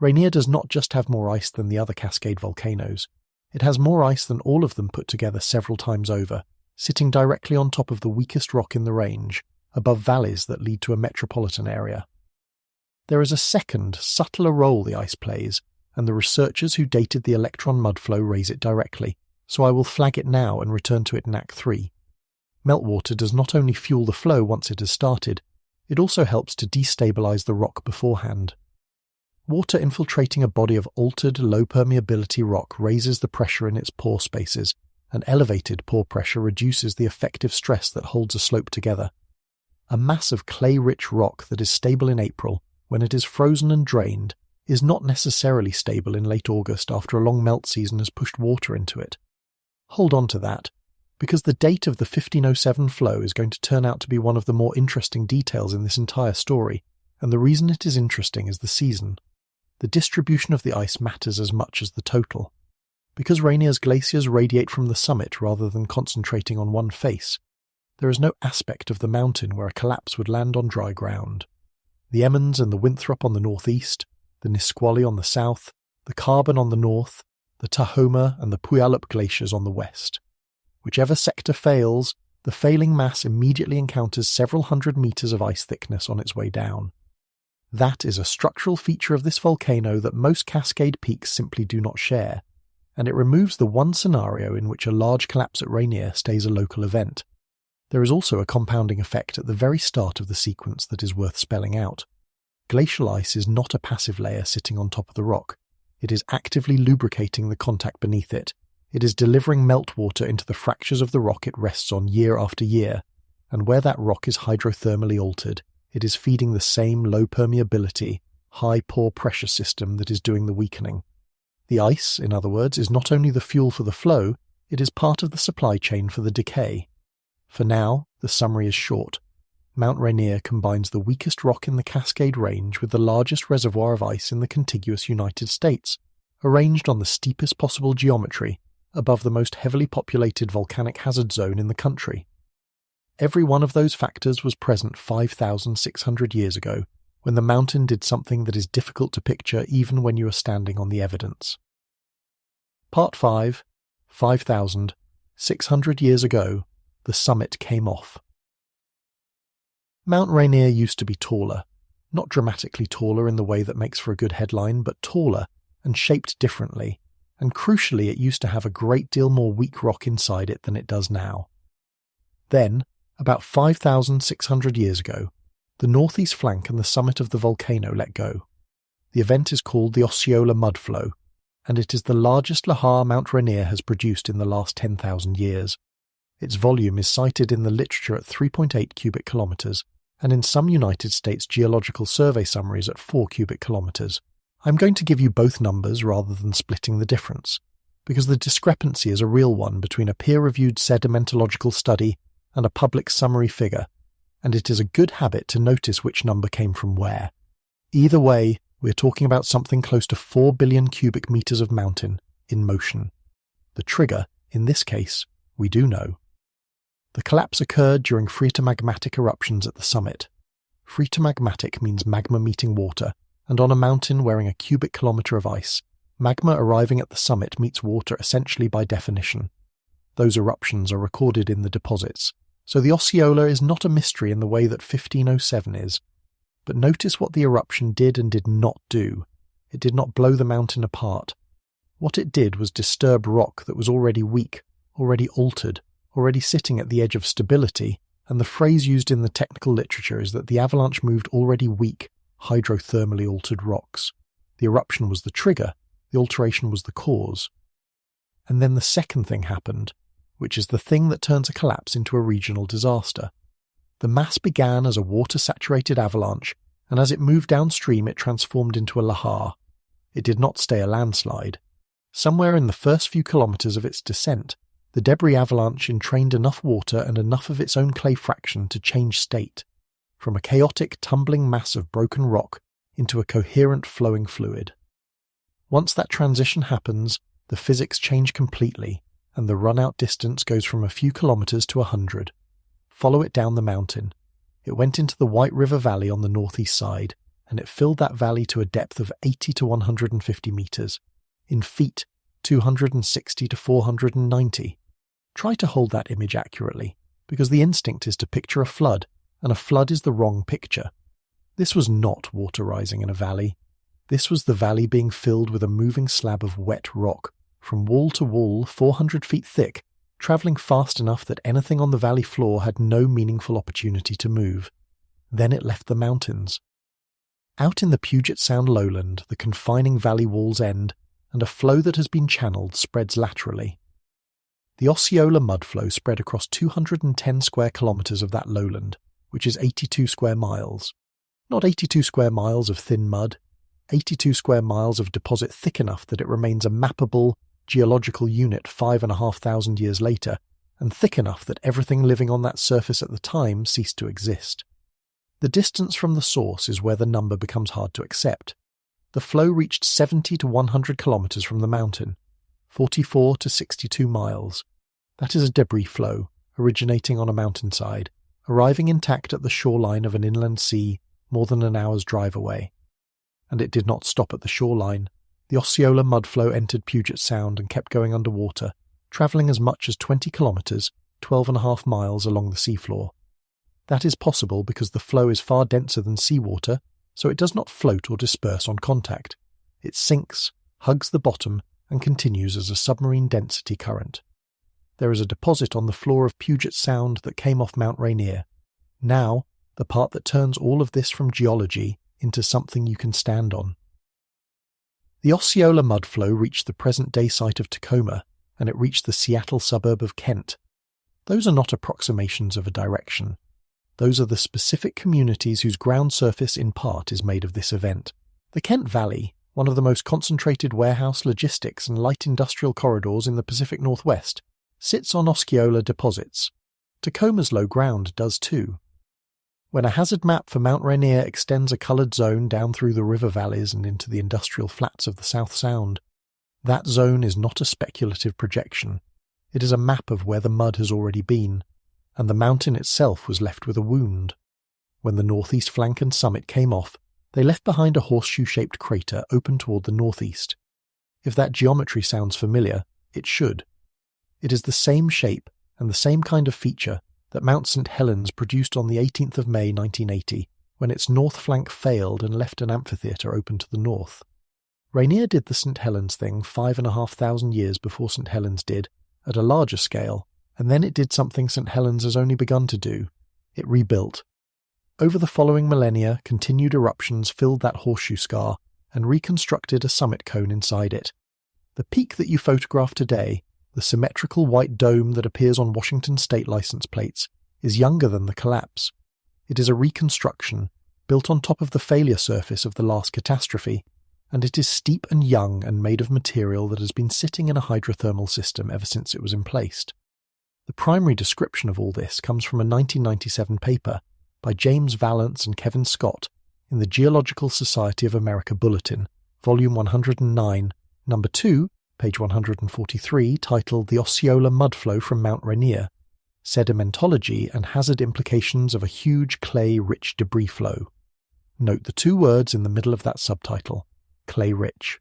Rainier does not just have more ice than the other Cascade volcanoes. It has more ice than all of them put together several times over, sitting directly on top of the weakest rock in the range, above valleys that lead to a metropolitan area. There is a second, subtler role the ice plays, and the researchers who dated the electron mudflow raise it directly, so I will flag it now and return to it in Act 3. Meltwater does not only fuel the flow once it has started, it also helps to destabilize the rock beforehand. Water infiltrating a body of altered, low permeability rock raises the pressure in its pore spaces, and elevated pore pressure reduces the effective stress that holds a slope together. A mass of clay-rich rock that is stable in April, when it is frozen and drained, is not necessarily stable in late August after a long melt season has pushed water into it. Hold on to that, because the date of the 1507 flow is going to turn out to be one of the more interesting details in this entire story, and the reason it is interesting is the season. The distribution of the ice matters as much as the total. Because Rainier's glaciers radiate from the summit rather than concentrating on one face, there is no aspect of the mountain where a collapse would land on dry ground. The Emmons and the Winthrop on the northeast, the Nisqually on the south, the Carbon on the north, the Tahoma and the Puyallup glaciers on the west. Whichever sector fails, the failing mass immediately encounters several hundred meters of ice thickness on its way down. That is a structural feature of this volcano that most Cascade peaks simply do not share, and it removes the one scenario in which a large collapse at Rainier stays a local event. There is also a compounding effect at the very start of the sequence that is worth spelling out. Glacial ice is not a passive layer sitting on top of the rock. It is actively lubricating the contact beneath it. It is delivering meltwater into the fractures of the rock it rests on year after year, and where that rock is hydrothermally altered, it is feeding the same low permeability, high pore pressure system that is doing the weakening. The ice, in other words, is not only the fuel for the flow, it is part of the supply chain for the decay. For now, the summary is short. Mount Rainier combines the weakest rock in the Cascade Range with the largest reservoir of ice in the contiguous United States, arranged on the steepest possible geometry, above the most heavily populated volcanic hazard zone in the country. Every one of those factors was present 5,600 years ago, when the mountain did something that is difficult to picture even when you are standing on the evidence. Part 5, 5,600 years ago, the summit came off. Mount Rainier used to be taller, not dramatically taller in the way that makes for a good headline, but taller and shaped differently, and crucially it used to have a great deal more weak rock inside it than it does now. Then, about 5,600 years ago, the northeast flank and the summit of the volcano let go. The event is called the Osceola mudflow, and it is the largest lahar Mount Rainier has produced in the last 10,000 years. Its volume is cited in the literature at 3.8 cubic kilometers, and in some United States Geological Survey summaries at 4 cubic kilometers. I'm going to give you both numbers rather than splitting the difference, because the discrepancy is a real one between a peer-reviewed sedimentological study and a public summary figure, and it is a good habit to notice which number came from where. Either way, we're talking about something close to 4 billion cubic meters of mountain in motion. The trigger, in this case, we do know. The collapse occurred during phreatomagmatic eruptions at the summit. Phreatomagmatic means magma meeting water, and on a mountain wearing a cubic kilometer of ice, magma arriving at the summit meets water essentially by definition. Those eruptions are recorded in the deposits, so the Osceola is not a mystery in the way that 1507 is. But notice what the eruption did and did not do. It did not blow the mountain apart. What it did was disturb rock that was already weak, already altered, already sitting at the edge of stability, and the phrase used in the technical literature is that the avalanche moved already weak, hydrothermally altered rocks. The eruption was the trigger, the alteration was the cause. And then the second thing happened, which is the thing that turns a collapse into a regional disaster. The mass began as a water-saturated avalanche, and as it moved downstream it transformed into a lahar. It did not stay a landslide. Somewhere in the first few kilometers of its descent, the debris avalanche entrained enough water and enough of its own clay fraction to change state, from a chaotic, tumbling mass of broken rock into a coherent, flowing fluid. Once that transition happens, the physics change completely, and the run-out distance goes from a few kilometers to 100. Follow it down the mountain. It went into the White River Valley on the northeast side, and it filled that valley to a depth of 80 to 150 meters. In feet, 260 to 490. Try to hold that image accurately, because the instinct is to picture a flood, and a flood is the wrong picture. This was not water rising in a valley. This was the valley being filled with a moving slab of wet rock, from wall to wall 400 feet thick, travelling fast enough that anything on the valley floor had no meaningful opportunity to move. Then it left the mountains. Out in the Puget Sound lowland, the confining valley walls end, and a flow that has been channeled spreads laterally. The Osceola mudflow spread across 210 square kilometers of that lowland, which is 82 square miles. Not 82 square miles of thin mud, 82 square miles of deposit thick enough that it remains a mappable geological unit 5,500 years later, and thick enough that everything living on that surface at the time ceased to exist. The distance from the source is where the number becomes hard to accept. The flow reached 70 to 100 kilometers from the mountain, 44 to 62 miles. That is a debris flow, originating on a mountainside, arriving intact at the shoreline of an inland sea more than an hour's drive away. And it did not stop at the shoreline. The Osceola mudflow entered Puget Sound and kept going underwater, travelling as much as 20 kilometers, 12.5 miles along the seafloor. That is possible because the flow is far denser than seawater, so it does not float or disperse on contact. It sinks, hugs the bottom, and continues as a submarine density current. There is a deposit on the floor of Puget Sound that came off Mount Rainier. Now, the part that turns all of this from geology into something you can stand on. The Osceola mudflow reached the present-day site of Tacoma, and it reached the Seattle suburb of Kent. Those are not approximations of a direction. Those are the specific communities whose ground surface in part is made of this event. The Kent Valley, one of the most concentrated warehouse, logistics and light industrial corridors in the Pacific Northwest, sits on Osceola deposits. Tacoma's low ground does too. When a hazard map for Mount Rainier extends a coloured zone down through the river valleys and into the industrial flats of the South Sound, that zone is not a speculative projection. It is a map of where the mud has already been, and the mountain itself was left with a wound. When the northeast flank and summit came off, they left behind a horseshoe-shaped crater open toward the northeast. If that geometry sounds familiar, it should. It is the same shape and the same kind of feature that Mount St. Helens produced on the 18th of May 1980, when its north flank failed and left an amphitheatre open to the north. Rainier did the St. Helens thing 5,500 years before St. Helens did, at a larger scale, and then it did something St. Helens has only begun to do. It rebuilt. Over the following millennia, continued eruptions filled that horseshoe scar and reconstructed a summit cone inside it. The peak that you photograph today, the symmetrical white dome that appears on Washington state license plates, is younger than the collapse. It is a reconstruction, built on top of the failure surface of the last catastrophe, and it is steep and young and made of material that has been sitting in a hydrothermal system ever since it was emplaced. The primary description of all this comes from a 1997 paper by James Vallance and Kevin Scott in the Geological Society of America Bulletin, Volume 109, Number 2, page 143, titled The Osceola Mudflow from Mount Rainier, Sedimentology and Hazard Implications of a Huge Clay-Rich Debris Flow. Note the two words in the middle of that subtitle, clay-rich.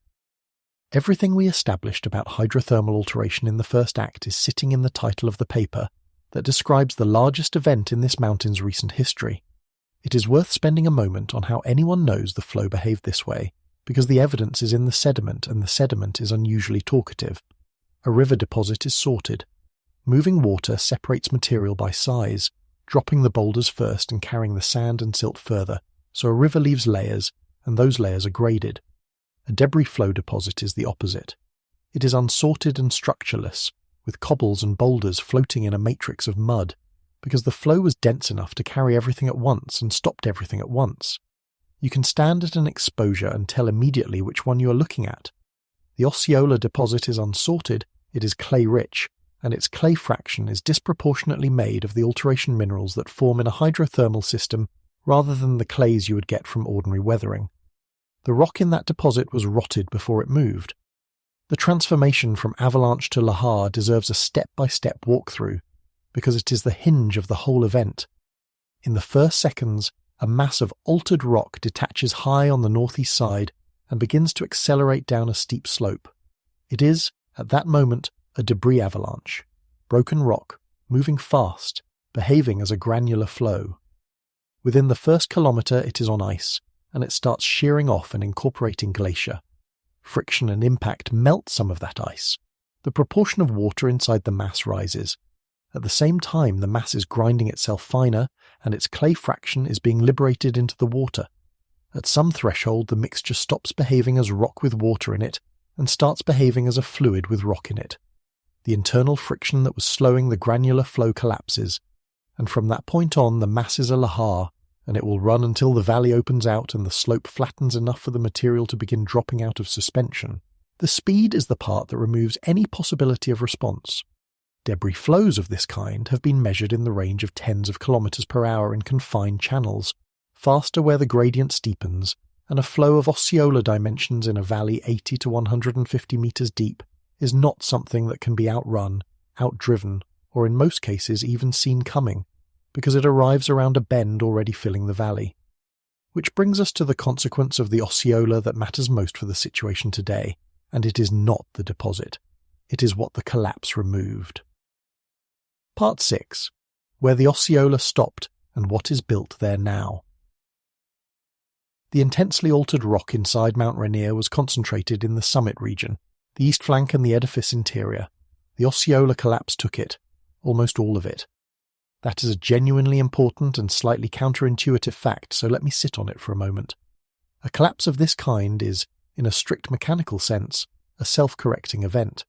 Everything we established about hydrothermal alteration in the first act is sitting in the title of the paper that describes the largest event in this mountain's recent history. It is worth spending a moment on how anyone knows the flow behaved this way, because the evidence is in the sediment and the sediment is unusually talkative. A river deposit is sorted. Moving water separates material by size, dropping the boulders first and carrying the sand and silt further, so a river leaves layers, and those layers are graded. A debris flow deposit is the opposite. It is unsorted and structureless, with cobbles and boulders floating in a matrix of mud, because the flow was dense enough to carry everything at once and stopped everything at once. You can stand at an exposure and tell immediately which one you are looking at. The Osceola deposit is unsorted, it is clay-rich, and its clay fraction is disproportionately made of the alteration minerals that form in a hydrothermal system rather than the clays you would get from ordinary weathering. The rock in that deposit was rotted before it moved. The transformation from avalanche to lahar deserves a step-by-step walkthrough, because it is the hinge of the whole event. In the first seconds, a mass of altered rock detaches high on the northeast side and begins to accelerate down a steep slope. It is, at that moment, a debris avalanche, broken rock, moving fast, behaving as a granular flow. Within the first kilometre it is on ice, and it starts shearing off and incorporating glacier. Friction and impact melt some of that ice. The proportion of water inside the mass rises. At the same time, the mass is grinding itself finer, and its clay fraction is being liberated into the water. At some threshold, the mixture stops behaving as rock with water in it, and starts behaving as a fluid with rock in it. The internal friction that was slowing the granular flow collapses, and from that point on the mass is a lahar, and it will run until the valley opens out and the slope flattens enough for the material to begin dropping out of suspension. The speed is the part that removes any possibility of response. Debris flows of this kind have been measured in the range of tens of kilometers per hour in confined channels, faster where the gradient steepens, and a flow of Osceola dimensions in a valley 80 to 150 meters deep is not something that can be outrun, outdriven, or in most cases even seen coming, because it arrives around a bend already filling the valley. Which brings us to the consequence of the Osceola that matters most for the situation today, and it is not the deposit. It is what the collapse removed. Part 6. Where the Osceola stopped and what is built there now. The intensely altered rock inside Mount Rainier was concentrated in the summit region, the east flank and the edifice interior. The Osceola collapse took it, almost all of it. That is a genuinely important and slightly counterintuitive fact, so let me sit on it for a moment. A collapse of this kind is, in a strict mechanical sense, a self-correcting event.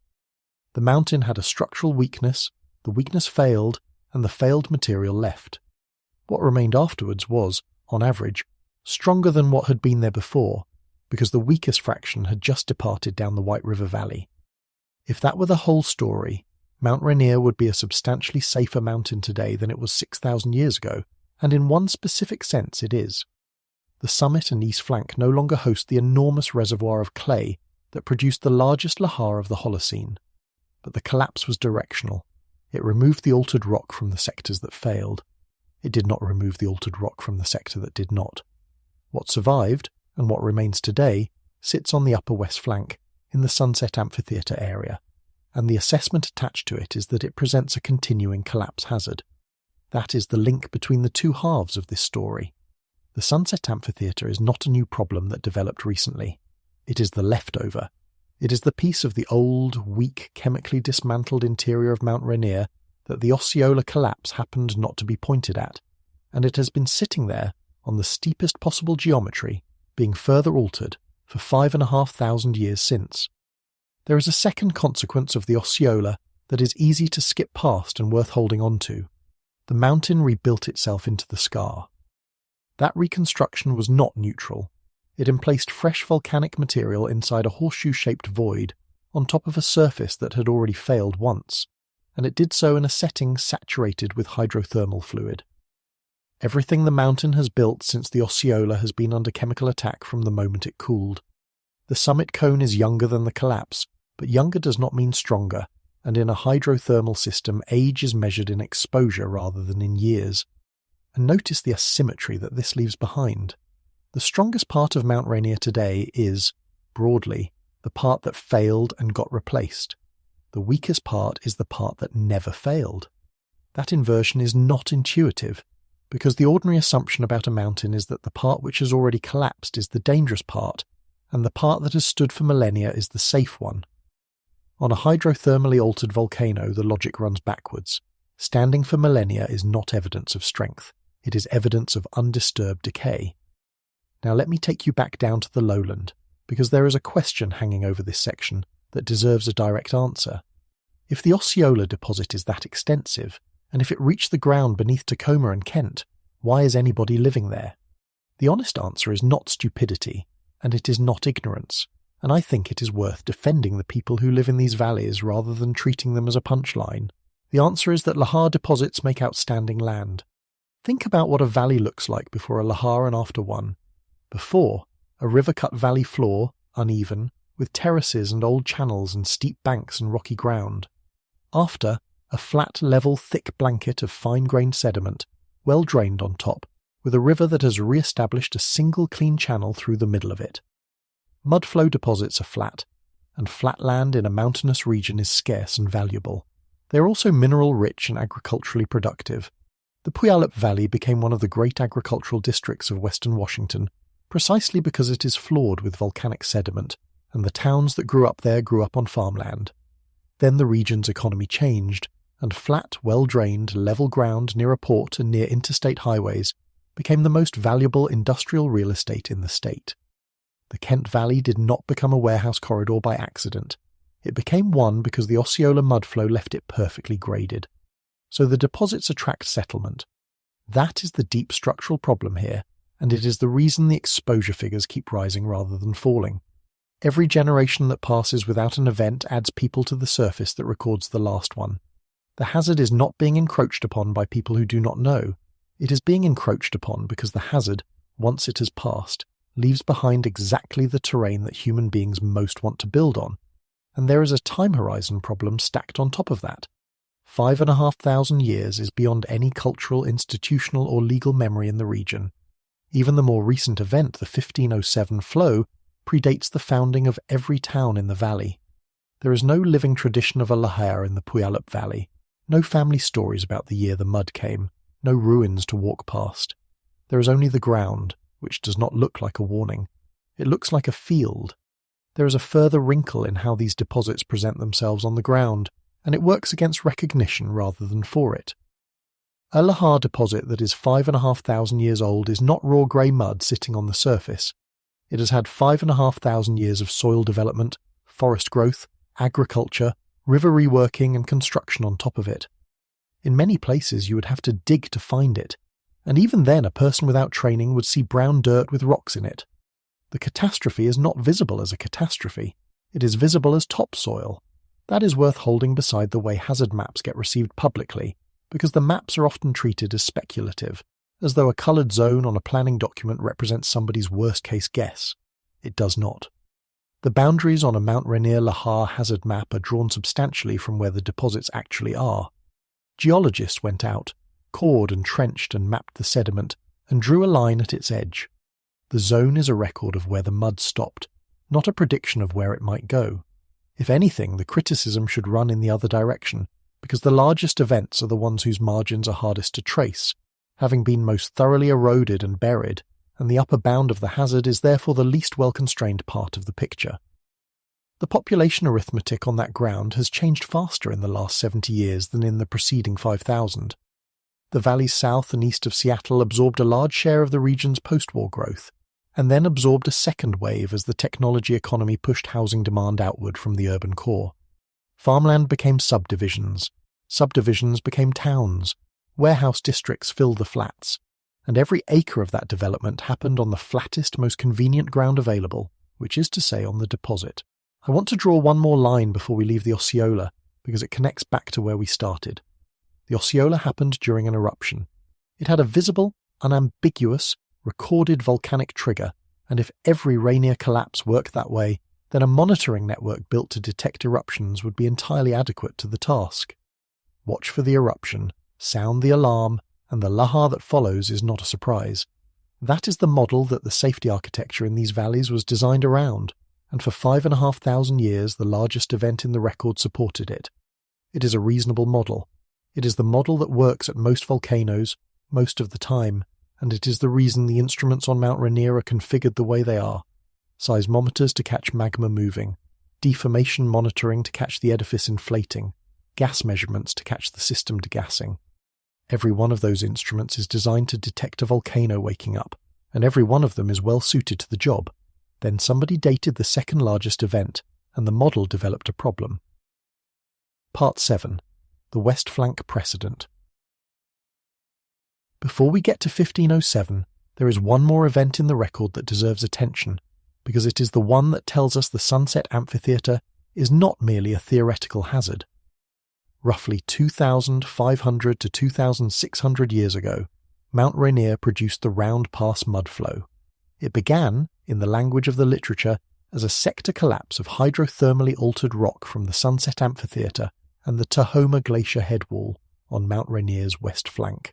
The mountain had a structural weakness, the weakness failed, and the failed material left. What remained afterwards was, on average, stronger than what had been there before, because the weakest fraction had just departed down the White River Valley. If that were the whole story, Mount Rainier would be a substantially safer mountain today than it was 6,000 years ago, and in one specific sense it is. The summit and east flank no longer host the enormous reservoir of clay that produced the largest lahar of the Holocene. But the collapse was directional. It removed the altered rock from the sectors that failed. It did not remove the altered rock from the sector that did not. What survived, and what remains today, sits on the upper west flank, in the Sunset Amphitheatre area, and the assessment attached to it is that it presents a continuing collapse hazard. That is the link between the two halves of this story. The Sunset Amphitheatre is not a new problem that developed recently. It is the leftover. It is the piece of the old, weak, chemically dismantled interior of Mount Rainier that the Osceola collapse happened not to be pointed at, and it has been sitting there on the steepest possible geometry, being further altered, for 5,500 years since. There is a second consequence of the Osceola that is easy to skip past and worth holding on to. The mountain rebuilt itself into the scar. That reconstruction was not neutral. It emplaced fresh volcanic material inside a horseshoe-shaped void on top of a surface that had already failed once, and it did so in a setting saturated with hydrothermal fluid. Everything the mountain has built since the Osceola has been under chemical attack from the moment it cooled. The summit cone is younger than the collapse, but younger does not mean stronger, and in a hydrothermal system age is measured in exposure rather than in years. And notice the asymmetry that this leaves behind. The strongest part of Mount Rainier today is, broadly, the part that failed and got replaced. The weakest part is the part that never failed. That inversion is not intuitive, because the ordinary assumption about a mountain is that the part which has already collapsed is the dangerous part, and the part that has stood for millennia is the safe one. On a hydrothermally altered volcano, the logic runs backwards. Standing for millennia is not evidence of strength. It is evidence of undisturbed decay. Now let me take you back down to the lowland, because there is a question hanging over this section that deserves a direct answer. If the Osceola deposit is that extensive, and if it reached the ground beneath Tacoma and Kent, why is anybody living there? The honest answer is not stupidity, and it is not ignorance, and I think it is worth defending the people who live in these valleys rather than treating them as a punchline. The answer is that lahar deposits make outstanding land. Think about what a valley looks like before a lahar and after one. Before, a river-cut valley floor, uneven, with terraces and old channels and steep banks and rocky ground. After, a flat, level, thick blanket of fine-grained sediment, well drained on top, with a river that has re-established a single clean channel through the middle of it. Mudflow deposits are flat, and flat land in a mountainous region is scarce and valuable. They are also mineral-rich and agriculturally productive. The Puyallup Valley became one of the great agricultural districts of western Washington, precisely because it is floored with volcanic sediment, and the towns that grew up there grew up on farmland. Then the region's economy changed, and flat, well-drained, level ground near a port and near interstate highways became the most valuable industrial real estate in the state. The Kent Valley did not become a warehouse corridor by accident. It became one because the Osceola mudflow left it perfectly graded. So the deposits attract settlement. That is the deep structural problem here, and it is the reason the exposure figures keep rising rather than falling. Every generation that passes without an event adds people to the surface that records the last one. The hazard is not being encroached upon by people who do not know. It is being encroached upon because the hazard, once it has passed, leaves behind exactly the terrain that human beings most want to build on. And there is a time horizon problem stacked on top of that. 5,500 years is beyond any cultural, institutional, or legal memory in the region. Even the more recent event, the 1507 flow, predates the founding of every town in the valley. There is no living tradition of a lahar in the Puyallup Valley, no family stories about the year the mud came, no ruins to walk past. There is only the ground, which does not look like a warning. It looks like a field. There is a further wrinkle in how these deposits present themselves on the ground, and it works against recognition rather than for it. A lahar deposit that is 5,500 years old is not raw grey mud sitting on the surface. It has had 5,500 years of soil development, forest growth, agriculture, river reworking and construction on top of it. In many places you would have to dig to find it, and even then a person without training would see brown dirt with rocks in it. The catastrophe is not visible as a catastrophe. It is visible as topsoil. That is worth holding beside the way hazard maps get received publicly, because the maps are often treated as speculative, as though a coloured zone on a planning document represents somebody's worst-case guess. It does not. The boundaries on a Mount Rainier lahar hazard map are drawn substantially from where the deposits actually are. Geologists went out, cored and trenched and mapped the sediment, and drew a line at its edge. The zone is a record of where the mud stopped, not a prediction of where it might go. If anything, the criticism should run in the other direction, because the largest events are the ones whose margins are hardest to trace, having been most thoroughly eroded and buried, and the upper bound of the hazard is therefore the least well-constrained part of the picture. The population arithmetic on that ground has changed faster in the last 70 years than in the preceding 5,000. The valleys south and east of Seattle absorbed a large share of the region's post-war growth, and then absorbed a second wave as the technology economy pushed housing demand outward from the urban core. Farmland became subdivisions. Subdivisions became towns. Warehouse districts filled the flats, and every acre of that development happened on the flattest, most convenient ground available, which is to say on the deposit. I want to draw one more line before we leave the Osceola, because it connects back to where we started. The Osceola happened during an eruption. It had a visible, unambiguous, recorded volcanic trigger, and if every Rainier collapse worked that way, then a monitoring network built to detect eruptions would be entirely adequate to the task. Watch for the eruption, sound the alarm, and the lahar that follows is not a surprise. That is the model that the safety architecture in these valleys was designed around, and for 5,500 years the largest event in the record supported it. It is a reasonable model. It is the model that works at most volcanoes, most of the time, and it is the reason the instruments on Mount Rainier are configured the way they are. Seismometers to catch magma moving, deformation monitoring to catch the edifice inflating, gas measurements to catch the system degassing. Every one of those instruments is designed to detect a volcano waking up, and every one of them is well suited to the job. Then somebody dated the second largest event, and the model developed a problem. Part 7. The West Flank Precedent. Before we get to 1507, there is one more event in the record that deserves attention, because it is the one that tells us the Sunset Amphitheatre is not merely a theoretical hazard. Roughly 2,500 to 2,600 years ago, Mount Rainier produced the Round Pass mudflow. It began, in the language of the literature, as a sector collapse of hydrothermally altered rock from the Sunset Amphitheatre and the Tahoma Glacier headwall on Mount Rainier's west flank.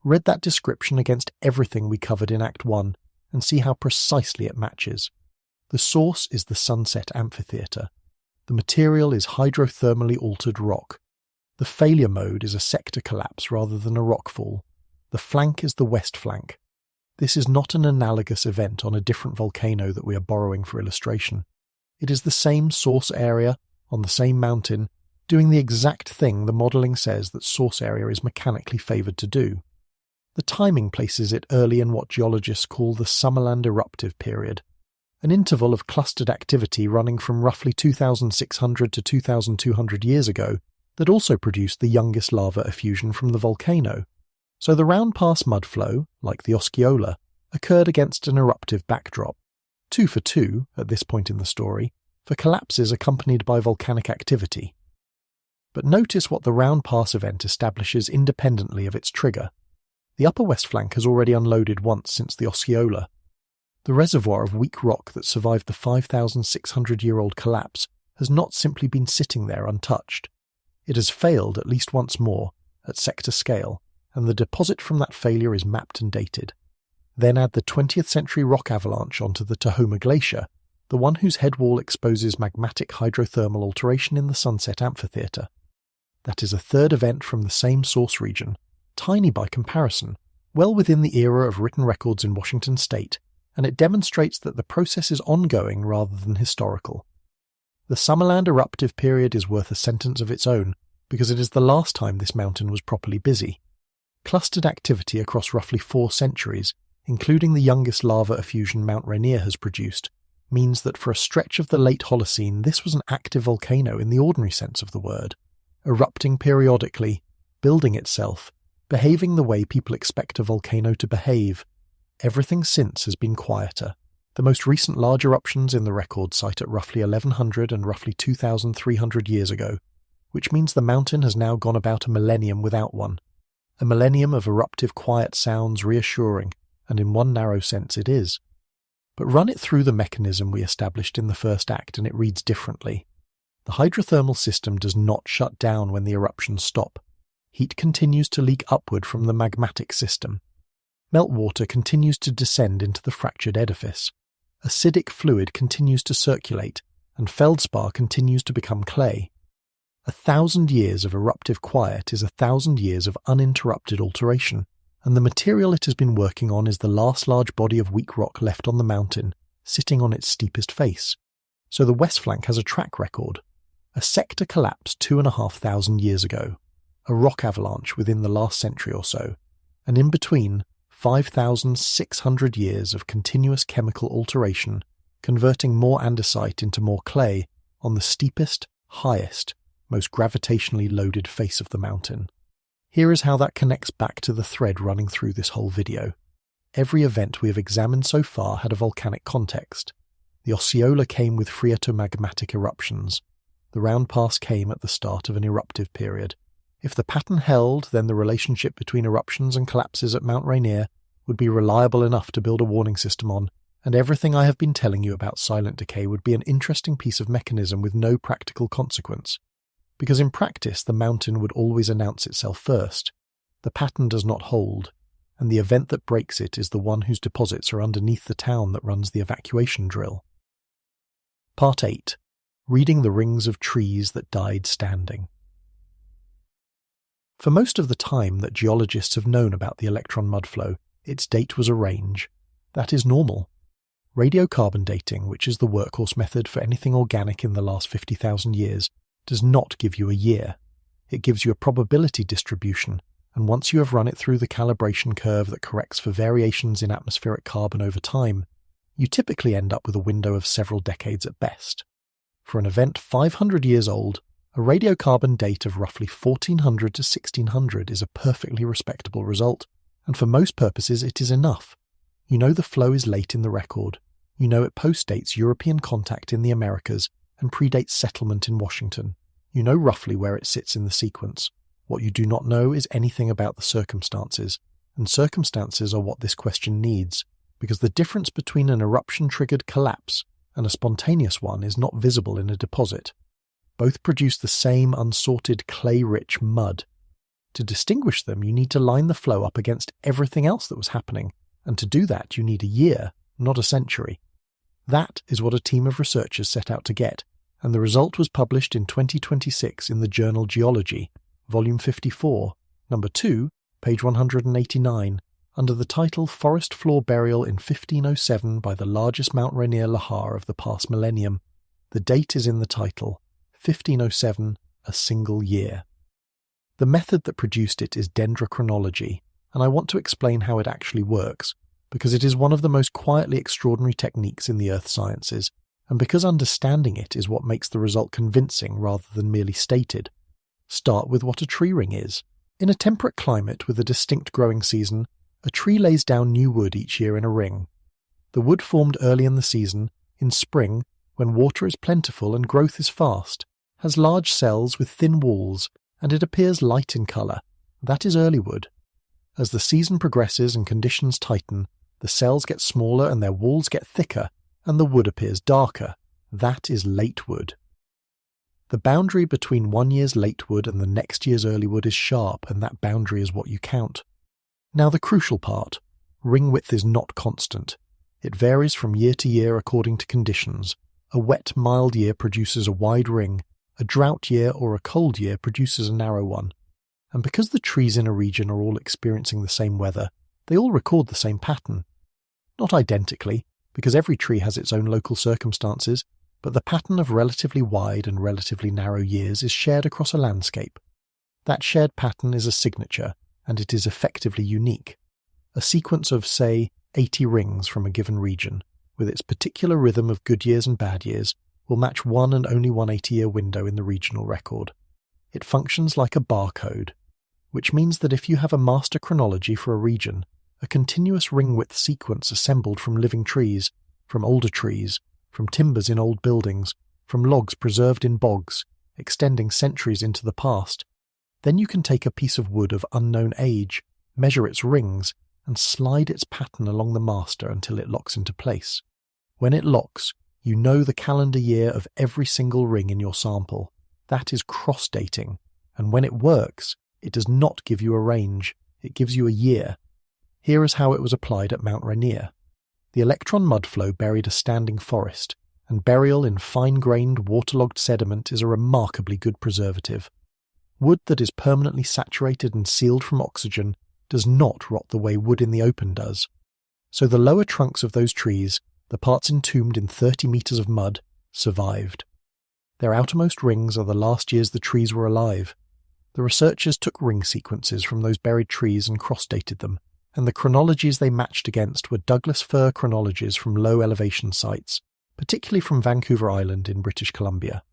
Read that description against everything we covered in Act 1 and see how precisely it matches. The source is the Sunset Amphitheatre. The material is hydrothermally altered rock. The failure mode is a sector collapse rather than a rockfall. The flank is the west flank. This is not an analogous event on a different volcano that we are borrowing for illustration. It is the same source area on the same mountain, doing the exact thing the modelling says that source area is mechanically favoured to do. The timing places it early in what geologists call the Summerland eruptive period, an interval of clustered activity running from roughly 2,600 to 2,200 years ago that also produced the youngest lava effusion from the volcano. So the Round Pass mudflow, like the Osceola, occurred against an eruptive backdrop. 2 for 2, at this point in the story, for collapses accompanied by volcanic activity. But notice what the Round Pass event establishes independently of its trigger. The upper west flank has already unloaded once since the Osceola. The reservoir of weak rock that survived the 5,600-year-old collapse has not simply been sitting there untouched. It has failed at least once more, at sector scale, and the deposit from that failure is mapped and dated. Then add the 20th century rock avalanche onto the Tahoma Glacier, the one whose headwall exposes magmatic hydrothermal alteration in the Sunset Amphitheatre. That is a third event from the same source region, tiny by comparison, well within the era of written records in Washington state, and it demonstrates that the process is ongoing rather than historical. The Summerland eruptive period is worth a sentence of its own, because it is the last time this mountain was properly busy. Clustered activity across roughly 4 centuries, including the youngest lava effusion Mount Rainier has produced, means that for a stretch of the late Holocene this was an active volcano in the ordinary sense of the word, erupting periodically, building itself, behaving the way people expect a volcano to behave. Everything since has been quieter. The most recent large eruptions in the record site at roughly 1100 and roughly 2,300 years ago, which means the mountain has now gone about a millennium without one. A millennium of eruptive quiet sounds reassuring, and in one narrow sense it is. But run it through the mechanism we established in the first act and it reads differently. The hydrothermal system does not shut down when the eruptions stop. Heat continues to leak upward from the magmatic system. Meltwater continues to descend into the fractured edifice. Acidic fluid continues to circulate, and feldspar continues to become clay. 1,000 years of eruptive quiet is 1,000 years of uninterrupted alteration, and the material it has been working on is the last large body of weak rock left on the mountain, sitting on its steepest face. So the west flank has a track record. A sector collapsed 2,500 years ago, a rock avalanche within the last century or so, and in between, 5,600 years of continuous chemical alteration, converting more andesite into more clay on the steepest, highest, most gravitationally loaded face of the mountain. Here is how that connects back to the thread running through this whole video. Every event we have examined so far had a volcanic context. The Osceola came with phreatomagmatic eruptions. The Round Pass came at the start of an eruptive period. If the pattern held, then the relationship between eruptions and collapses at Mount Rainier would be reliable enough to build a warning system on, and everything I have been telling you about silent decay would be an interesting piece of mechanism with no practical consequence. Because in practice the mountain would always announce itself first. The pattern does not hold, and the event that breaks it is the one whose deposits are underneath the town that runs the evacuation drill. Part 8. Reading the rings of trees that died standing. For most of the time that geologists have known about the electron mudflow, its date was a range. That is normal. Radiocarbon dating, which is the workhorse method for anything organic in the last 50,000 years, does not give you a year. It gives you a probability distribution, and once you have run it through the calibration curve that corrects for variations in atmospheric carbon over time, you typically end up with a window of several decades at best. For an event 500 years old, a radiocarbon date of roughly 1400 to 1600 is a perfectly respectable result, and for most purposes it is enough. You know the flow is late in the record. You know it postdates European contact in the Americas and predates settlement in Washington. You know roughly where it sits in the sequence. What you do not know is anything about the circumstances, and circumstances are what this question needs, because the difference between an eruption-triggered collapse and a spontaneous one is not visible in a deposit. Both produce the same unsorted clay-rich mud. To distinguish them, you need to line the flow up against everything else that was happening, and to do that you need a year, not a century. That is what a team of researchers set out to get, and the result was published in 2026 in the journal Geology, Volume 54, Number 2, page 189, under the title Forest Floor Burial in 1507 by the largest Mount Rainier lahar of the past millennium. The date is in the title, 1507, a single year. The method that produced it is dendrochronology, and I want to explain how it actually works, because it is one of the most quietly extraordinary techniques in the earth sciences, and because understanding it is what makes the result convincing rather than merely stated. Start with what a tree ring is. In a temperate climate with a distinct growing season, a tree lays down new wood each year in a ring. The wood formed early in the season, in spring, when water is plentiful and growth is fast, has large cells with thin walls, and it appears light in colour. That is early wood. As the season progresses and conditions tighten, the cells get smaller and their walls get thicker, and the wood appears darker. That is late wood. The boundary between one year's late wood and the next year's early wood is sharp, and that boundary is what you count. Now the crucial part. Ring width is not constant. It varies from year to year according to conditions. A wet, mild year produces a wide ring. A drought year or a cold year produces a narrow one. And because the trees in a region are all experiencing the same weather, they all record the same pattern. Not identically, because every tree has its own local circumstances, but the pattern of relatively wide and relatively narrow years is shared across a landscape. That shared pattern is a signature, and it is effectively unique. A sequence of, say, 80 rings from a given region, with its particular rhythm of good years and bad years, will match one and only one 80-year window in the regional record. It functions like a barcode, which means that if you have a master chronology for a region, a continuous ring-width sequence assembled from living trees, from older trees, from timbers in old buildings, from logs preserved in bogs, extending centuries into the past, then you can take a piece of wood of unknown age, measure its rings, and slide its pattern along the master until it locks into place. When it locks, you know the calendar year of every single ring in your sample. That is cross-dating, and when it works, it does not give you a range, it gives you a year. Here is how it was applied at Mount Rainier. The electron mudflow buried a standing forest, and burial in fine-grained, waterlogged sediment is a remarkably good preservative. Wood that is permanently saturated and sealed from oxygen does not rot the way wood in the open does. So the lower trunks of those trees, the parts entombed in 30 metres of mud, survived. Their outermost rings are the last years the trees were alive. The researchers took ring sequences from those buried trees and cross-dated them, and the chronologies they matched against were Douglas fir chronologies from low-elevation sites, particularly from Vancouver Island in British Columbia.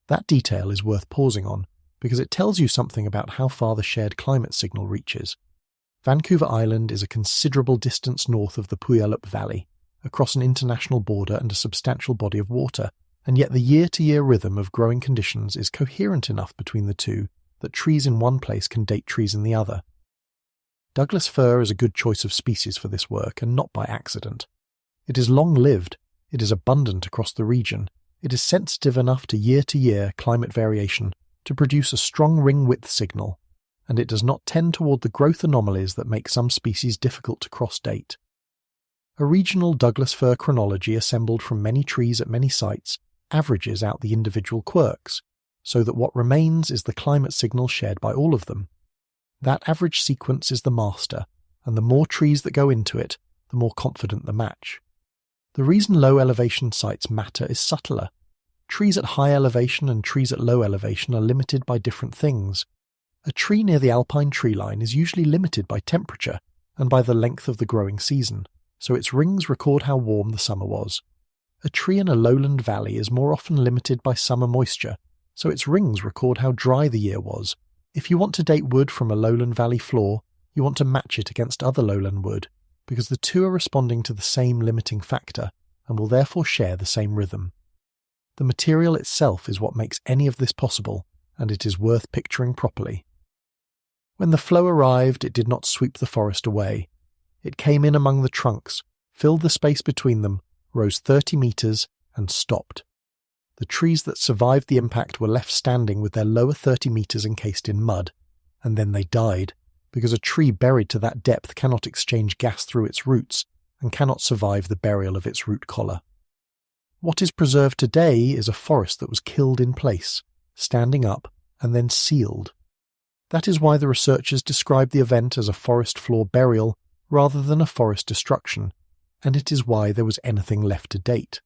That detail is worth pausing on, because it tells you something about how far the shared climate signal reaches. Vancouver Island is a considerable distance north of the Puyallup Valley, across an international border and a substantial body of water, and yet the year-to-year rhythm of growing conditions is coherent enough between the two that trees in one place can date trees in the other. Douglas fir is a good choice of species for this work, and not by accident. It is long-lived, it is abundant across the region, it is sensitive enough to year-to-year climate variation to produce a strong ring-width signal, and it does not tend toward the growth anomalies that make some species difficult to cross-date. A regional Douglas fir chronology assembled from many trees at many sites averages out the individual quirks, so that what remains is the climate signal shared by all of them. That average sequence is the master, and the more trees that go into it, the more confident the match. The reason low elevation sites matter is subtler. Trees at high elevation and trees at low elevation are limited by different things. A tree near the alpine tree line is usually limited by temperature and by the length of the growing season, so its rings record how warm the summer was. A tree in a lowland valley is more often limited by summer moisture, so its rings record how dry the year was. If you want to date wood from a lowland valley floor, you want to match it against other lowland wood, because the two are responding to the same limiting factor and will therefore share the same rhythm. The material itself is what makes any of this possible, and it is worth picturing properly. When the flow arrived, it did not sweep the forest away. It came in among the trunks, filled the space between them, rose 30 meters, and stopped. The trees that survived the impact were left standing with their lower 30 meters encased in mud, and then they died, because a tree buried to that depth cannot exchange gas through its roots and cannot survive the burial of its root collar. What is preserved today is a forest that was killed in place, standing up, and then sealed. That is why the researchers describe the event as a forest floor burial rather than a forest destruction, and it is why there was anything left to date.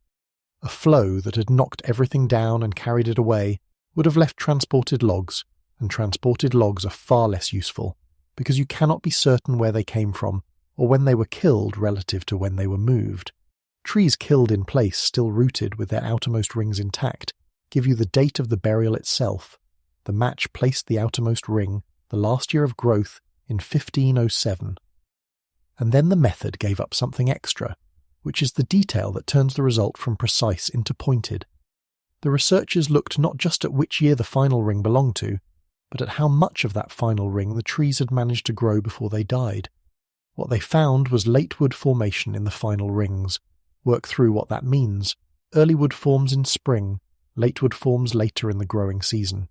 A flow that had knocked everything down and carried it away would have left transported logs, and transported logs are far less useful, because you cannot be certain where they came from or when they were killed relative to when they were moved. Trees killed in place, still rooted with their outermost rings intact, give you the date of the burial itself. The match placed the outermost ring, the last year of growth, in 1507. And then the method gave up something extra, which is the detail that turns the result from precise into pointed. The researchers looked not just at which year the final ring belonged to, but at how much of that final ring the trees had managed to grow before they died. What they found was late wood formation in the final rings. Work through what that means. Early wood forms in spring, late wood forms later in the growing season.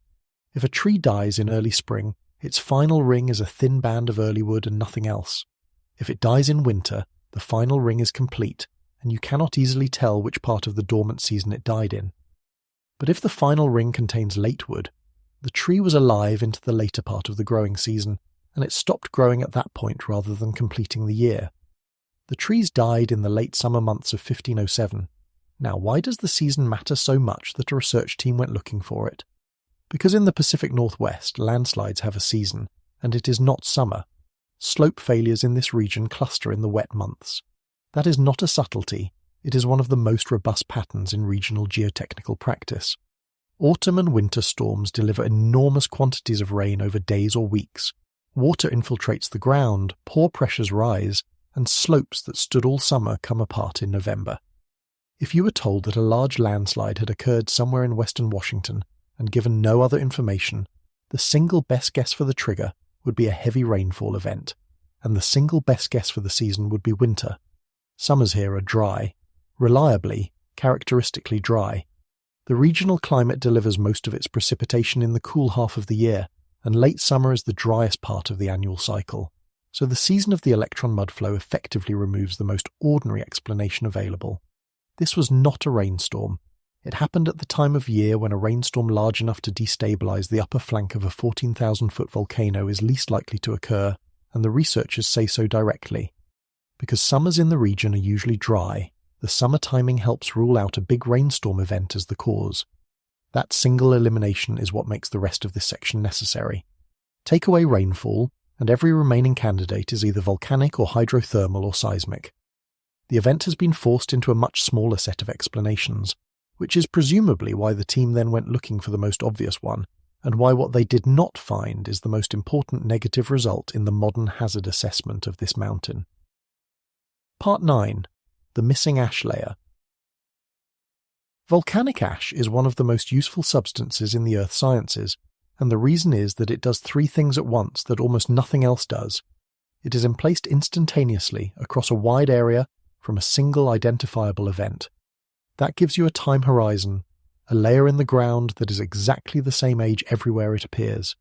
If a tree dies in early spring, its final ring is a thin band of early wood and nothing else. If it dies in winter, the final ring is complete, and you cannot easily tell which part of the dormant season it died in. But if the final ring contains late wood, the tree was alive into the later part of the growing season, and it stopped growing at that point rather than completing the year. The trees died in the late summer months of 1507. Now, why does the season matter so much that a research team went looking for it? Because in the Pacific Northwest, landslides have a season, and it is not summer. Slope failures in this region cluster in the wet months. That is not a subtlety, it is one of the most robust patterns in regional geotechnical practice. Autumn and winter storms deliver enormous quantities of rain over days or weeks. Water infiltrates the ground, pore pressures rise, and slopes that stood all summer come apart in November. If you were told that a large landslide had occurred somewhere in western Washington and given no other information, the single best guess for the trigger would be a heavy rainfall event, and the single best guess for the season would be winter. Summers here are dry, reliably, characteristically dry. The regional climate delivers most of its precipitation in the cool half of the year, and late summer is the driest part of the annual cycle. So the season of the electron mud flow effectively removes the most ordinary explanation available. This was not a rainstorm. It happened at the time of year when a rainstorm large enough to destabilize the upper flank of a 14,000-foot volcano is least likely to occur, and the researchers say so directly. Because summers in the region are usually dry, the summer timing helps rule out a big rainstorm event as the cause. That single elimination is what makes the rest of this section necessary. Take away rainfall, and every remaining candidate is either volcanic or hydrothermal or seismic. The event has been forced into a much smaller set of explanations, which is presumably why the team then went looking for the most obvious one, and why what they did not find is the most important negative result in the modern hazard assessment of this mountain. Part 9. The missing ash layer. Volcanic ash is one of the most useful substances in the earth sciences, and the reason is that it does three things at once that almost nothing else does. It is emplaced instantaneously across a wide area from a single identifiable event. That gives you a time horizon, a layer in the ground that is exactly the same age everywhere it appears.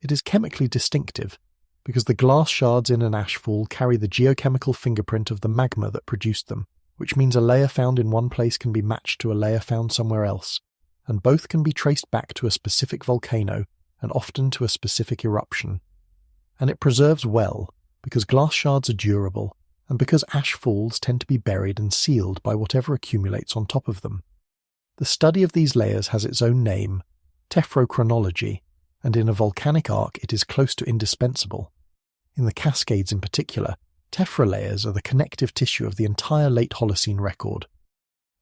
It is chemically distinctive, because the glass shards in an ash fall carry the geochemical fingerprint of the magma that produced them, which means a layer found in one place can be matched to a layer found somewhere else, and both can be traced back to a specific volcano and often to a specific eruption. and it preserves well because glass shards are durable and because ash falls tend to be buried and sealed by whatever accumulates on top of them. The study of these layers has its own name, tephrochronology, and in a volcanic arc it is close to indispensable. In the Cascades in particular, tephra layers are the connective tissue of the entire late Holocene record.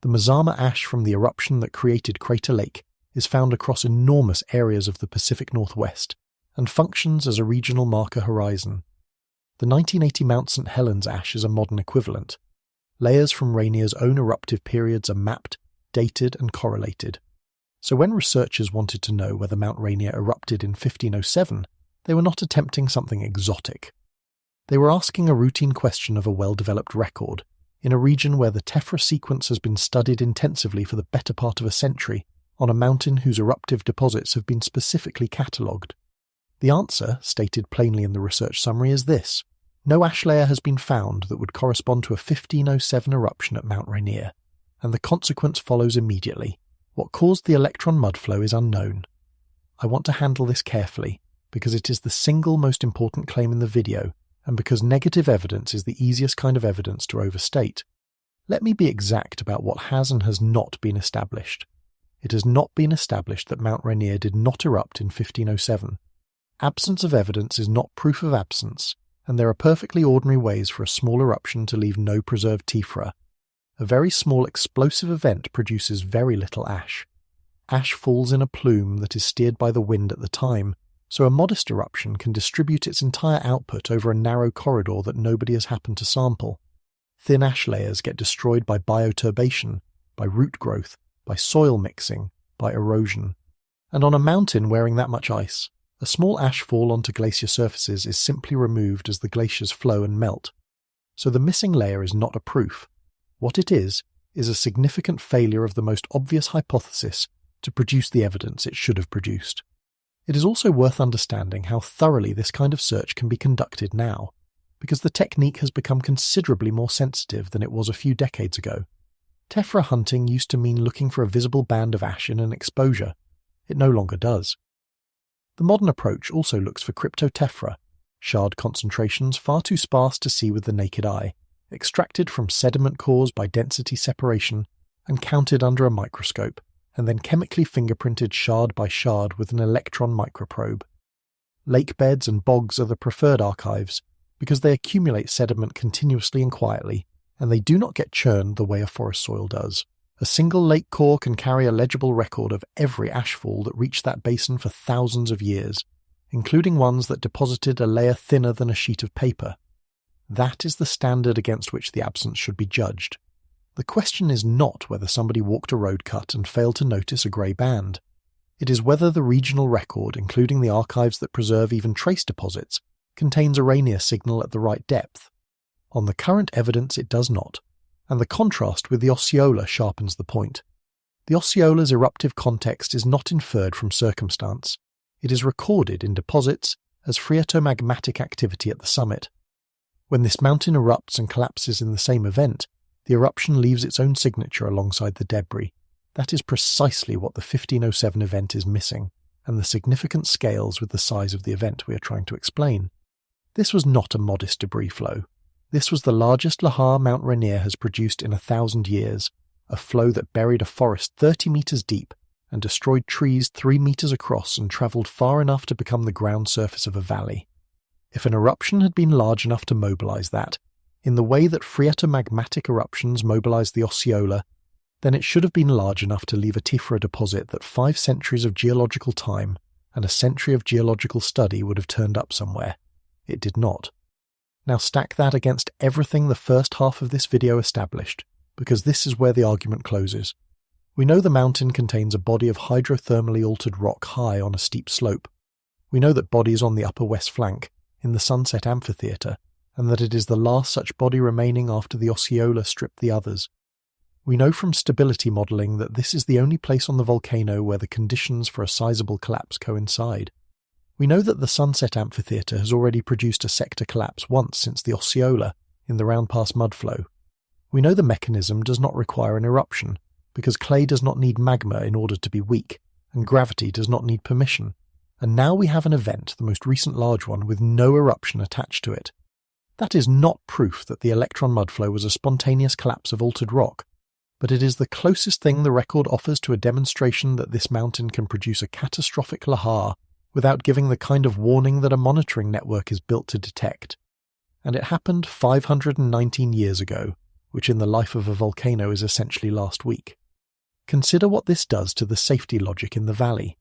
The Mazama ash from the eruption that created Crater Lake is found across enormous areas of the Pacific Northwest and functions as a regional marker horizon. The 1980 Mount St. Helens ash is a modern equivalent. Layers from Rainier's own eruptive periods are mapped, dated and correlated. So when researchers wanted to know whether Mount Rainier erupted in 1507, they were not attempting something exotic. They were asking a routine question of a well-developed record, in a region where the tephra sequence has been studied intensively for the better part of a century, on a mountain whose eruptive deposits have been specifically catalogued. The answer, stated plainly in the research summary, is this: no ash layer has been found that would correspond to a 1507 eruption at Mount Rainier, and the consequence follows immediately. What caused the electron mudflow is unknown. I want to handle this carefully, because it is the single most important claim in the video, and because negative evidence is the easiest kind of evidence to overstate. Let me be exact about what has and has not been established. It has not been established that Mount Rainier did not erupt in 1507. Absence of evidence is not proof of absence, and there are perfectly ordinary ways for a small eruption to leave no preserved tephra. A very small explosive event produces very little ash. Ash falls in a plume that is steered by the wind at the time, so a modest eruption can distribute its entire output over a narrow corridor that nobody has happened to sample. Thin ash layers get destroyed by bioturbation, by root growth, by soil mixing, by erosion. And on a mountain wearing that much ice, a small ash fall onto glacier surfaces is simply removed as the glaciers flow and melt. So the missing layer is not a proof. What it is a significant failure of the most obvious hypothesis to produce the evidence it should have produced. It is also worth understanding how thoroughly this kind of search can be conducted now, because the technique has become considerably more sensitive than it was a few decades ago. Tephra hunting used to mean looking for a visible band of ash in an exposure. It no longer does. The modern approach also looks for cryptotephra, shard concentrations far too sparse to see with the naked eye, extracted from sediment cores by density separation and counted under a microscope, and then chemically fingerprinted shard by shard with an electron microprobe. Lake beds and bogs are the preferred archives because they accumulate sediment continuously and quietly, and they do not get churned the way a forest soil does. A single lake core can carry a legible record of every ashfall that reached that basin for thousands of years, including ones that deposited a layer thinner than a sheet of paper. That is the standard against which the absence should be judged. The question is not whether somebody walked a road cut and failed to notice a grey band. It is whether the regional record, including the archives that preserve even trace deposits, contains a Rainier signal at the right depth. On the current evidence it does not, and the contrast with the Osceola sharpens the point. The Osceola's eruptive context is not inferred from circumstance. It is recorded in deposits as phreatomagmatic activity at the summit. When this mountain erupts and collapses in the same event, the eruption leaves its own signature alongside the debris. That is precisely what the 1507 event is missing, and the significant scales with the size of the event we are trying to explain. This was not a modest debris flow. This was the largest lahar Mount Rainier has produced in 1,000 years, a flow that buried a forest 30 meters deep and destroyed trees 3 meters across and travelled far enough to become the ground surface of a valley. If an eruption had been large enough to mobilize that, in the way that phreatomagmatic eruptions mobilize the Osceola, then it should have been large enough to leave a tephra deposit that 5 centuries of geological time and a century of geological study would have turned up somewhere. It did not. Now stack that against everything the first half of this video established, because this is where the argument closes. We know the mountain contains a body of hydrothermally altered rock high on a steep slope. We know that body is on the upper west flank, in the Sunset Amphitheatre, and that it is the last such body remaining after the Osceola stripped the others. We know from stability modelling that this is the only place on the volcano where the conditions for a sizable collapse coincide. We know that the Sunset Amphitheatre has already produced a sector collapse once since the Osceola, in the Round Pass mudflow. We know the mechanism does not require an eruption, because clay does not need magma in order to be weak, and gravity does not need permission, and now we have an event, the most recent large one, with no eruption attached to it. That is not proof that the electron mudflow was a spontaneous collapse of altered rock, but it is the closest thing the record offers to a demonstration that this mountain can produce a catastrophic lahar without giving the kind of warning that a monitoring network is built to detect. And it happened 519 years ago, which in the life of a volcano is essentially last week. Consider what this does to the safety logic in the valley.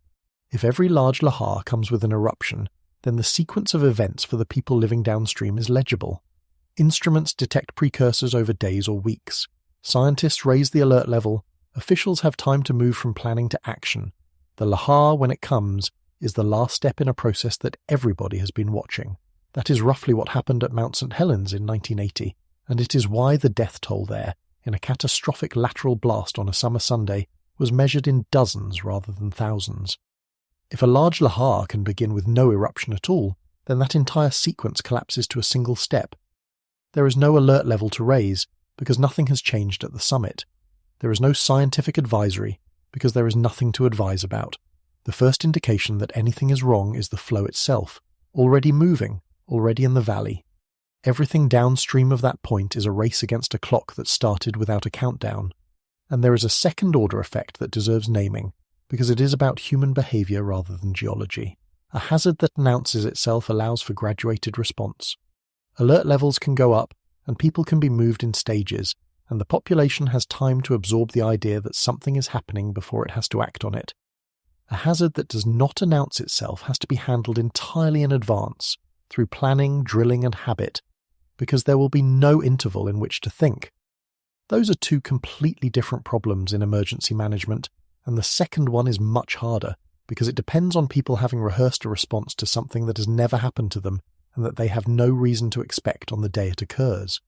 If every large lahar comes with an eruption, then the sequence of events for the people living downstream is legible. Instruments detect precursors over days or weeks. Scientists raise the alert level. Officials have time to move from planning to action. The lahar, when it comes, is the last step in a process that everybody has been watching. That is roughly what happened at Mount St. Helens in 1980, and it is why the death toll there, in a catastrophic lateral blast on a summer Sunday, was measured in dozens rather than thousands. If a large lahar can begin with no eruption at all, then that entire sequence collapses to a single step. There is no alert level to raise, because nothing has changed at the summit. There is no scientific advisory, because there is nothing to advise about. The first indication that anything is wrong is the flow itself, already moving, already in the valley. Everything downstream of that point is a race against a clock that started without a countdown. And there is a second-order effect that deserves naming, because it is about human behavior rather than geology. A hazard that announces itself allows for graduated response. Alert levels can go up, and people can be moved in stages, and the population has time to absorb the idea that something is happening before it has to act on it. A hazard that does not announce itself has to be handled entirely in advance, through planning, drilling, and habit, because there will be no interval in which to think. Those are two completely different problems in emergency management, and the second one is much harder, because it depends on people having rehearsed a response to something that has never happened to them and that they have no reason to expect on the day it occurs.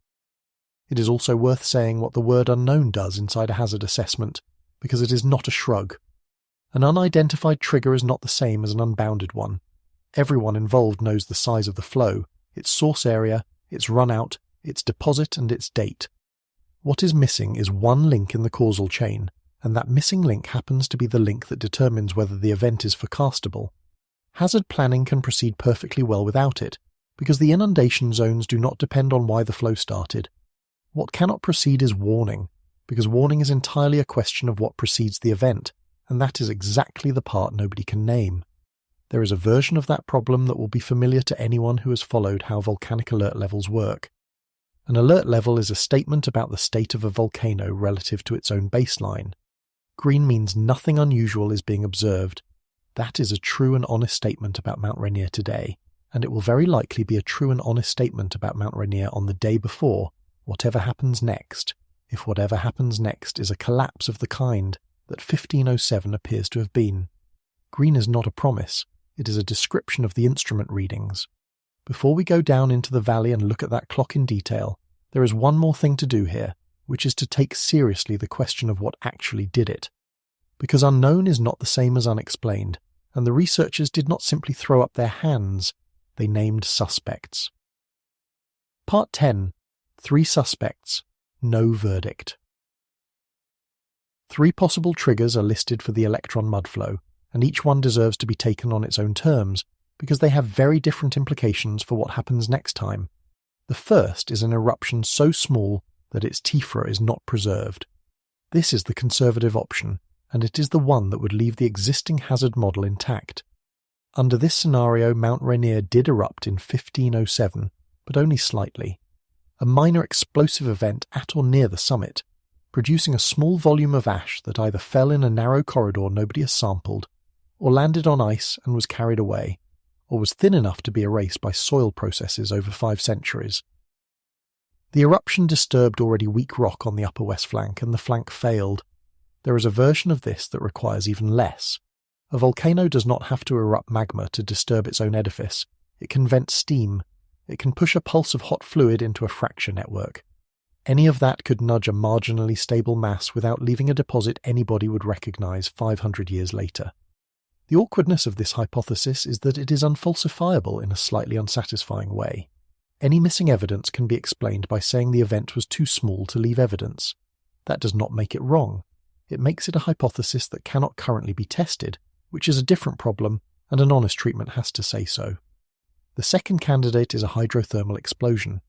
It is also worth saying what the word unknown does inside a hazard assessment, because it is not a shrug. An unidentified trigger is not the same as an unbounded one. Everyone involved knows the size of the flow, its source area, its run-out, its deposit, and its date. What is missing is one link in the causal chain, and that missing link happens to be the link that determines whether the event is forecastable. Hazard planning can proceed perfectly well without it, because the inundation zones do not depend on why the flow started. What cannot proceed is warning, because warning is entirely a question of what precedes the event, and that is exactly the part nobody can name. There is a version of that problem that will be familiar to anyone who has followed how volcanic alert levels work. An alert level is a statement about the state of a volcano relative to its own baseline. Green means nothing unusual is being observed. That is a true and honest statement about Mount Rainier today, and it will very likely be a true and honest statement about Mount Rainier on the day before, whatever happens next, if whatever happens next is a collapse of the kind that 1507 appears to have been. Green is not a promise, it is a description of the instrument readings. Before we go down into the valley and look at that clock in detail, there is one more thing to do here, which is to take seriously the question of what actually did it. Because unknown is not the same as unexplained, and the researchers did not simply throw up their hands, they named suspects. Part 10. 3 suspects. No verdict. 3 possible triggers are listed for the electron mudflow, and each one deserves to be taken on its own terms, because they have very different implications for what happens next time. The first is an eruption so small that its tephra is not preserved. This is the conservative option, and it is the one that would leave the existing hazard model intact. Under this scenario, Mount Rainier did erupt in 1507, but only slightly. A minor explosive event at or near the summit, producing a small volume of ash that either fell in a narrow corridor nobody has sampled, or landed on ice and was carried away, or was thin enough to be erased by soil processes over 5 centuries. The eruption disturbed already weak rock on the upper west flank, and the flank failed. There is a version of this that requires even less. A volcano does not have to erupt magma to disturb its own edifice. It can vent steam. It can push a pulse of hot fluid into a fracture network. Any of that could nudge a marginally stable mass without leaving a deposit anybody would recognize 500 years later. The awkwardness of this hypothesis is that it is unfalsifiable in a slightly unsatisfying way. Any missing evidence can be explained by saying the event was too small to leave evidence. That does not make it wrong. It makes it a hypothesis that cannot currently be tested, which is a different problem and an honest treatment has to say so. The second candidate is a hydrothermal explosion.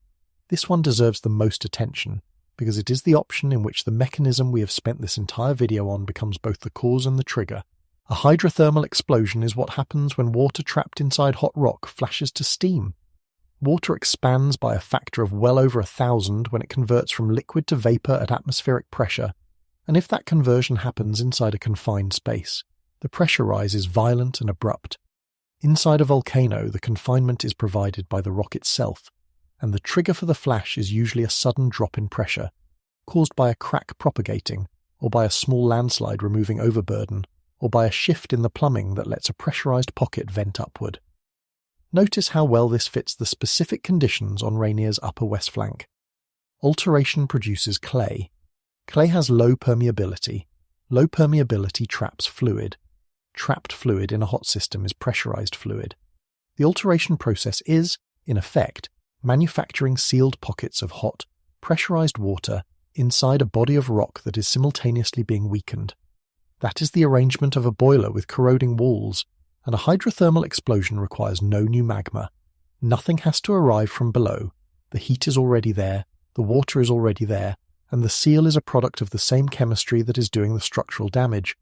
This one deserves the most attention, because it is the option in which the mechanism we have spent this entire video on becomes both the cause and the trigger. A hydrothermal explosion is what happens when water trapped inside hot rock flashes to steam. Water expands by a factor of well over 1,000 when it converts from liquid to vapour at atmospheric pressure, and if that conversion happens inside a confined space, the pressure rise is violent and abrupt. Inside a volcano, the confinement is provided by the rock itself, and the trigger for the flash is usually a sudden drop in pressure, caused by a crack propagating, or by a small landslide removing overburden, or by a shift in the plumbing that lets a pressurized pocket vent upward. Notice how well this fits the specific conditions on Rainier's upper west flank. Alteration produces clay. Clay has low permeability. Low permeability traps fluid. Trapped fluid in a hot system is pressurized fluid. The alteration process is, in effect, manufacturing sealed pockets of hot, pressurized water inside a body of rock that is simultaneously being weakened. That is the arrangement of a boiler with corroding walls, and a hydrothermal explosion requires no new magma. Nothing has to arrive from below. The heat is already there, the water is already there, and the seal is a product of the same chemistry that is doing the structural damage,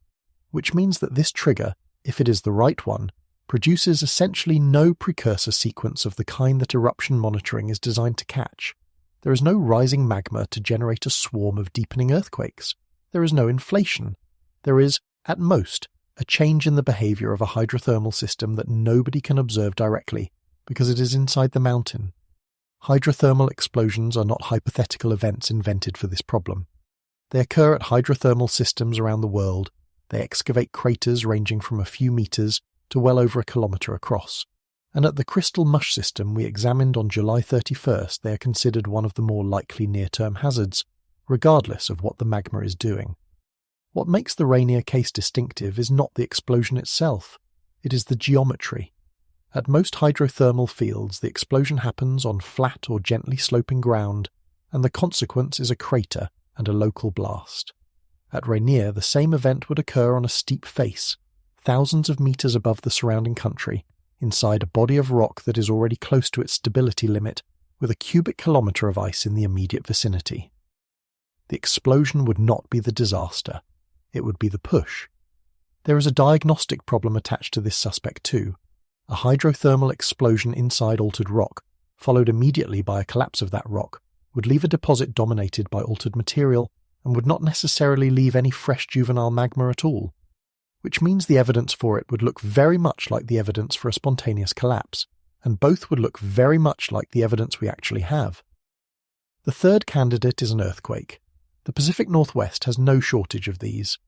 which means that this trigger, if it is the right one, produces essentially no precursor sequence of the kind that eruption monitoring is designed to catch. There is no rising magma to generate a swarm of deepening earthquakes. There is no inflation. There is, at most, a change in the behavior of a hydrothermal system that nobody can observe directly, because it is inside the mountain. Hydrothermal explosions are not hypothetical events invented for this problem. They occur at hydrothermal systems around the world. They excavate craters ranging from a few meters to well over a kilometer across. And at the crystal mush system we examined on July 31st, they are considered one of the more likely near-term hazards, regardless of what the magma is doing. What makes the Rainier case distinctive is not the explosion itself, it is the geometry. At most hydrothermal fields, the explosion happens on flat or gently sloping ground, and the consequence is a crater and a local blast. At Rainier, the same event would occur on a steep face, thousands of meters above the surrounding country, inside a body of rock that is already close to its stability limit, with a cubic kilometer of ice in the immediate vicinity. The explosion would not be the disaster. It would be the push. There is a diagnostic problem attached to this suspect too. A hydrothermal explosion inside altered rock, followed immediately by a collapse of that rock, would leave a deposit dominated by altered material and would not necessarily leave any fresh juvenile magma at all, which means the evidence for it would look very much like the evidence for a spontaneous collapse, and both would look very much like the evidence we actually have. The third candidate is an earthquake. The Pacific Northwest has no shortage of these.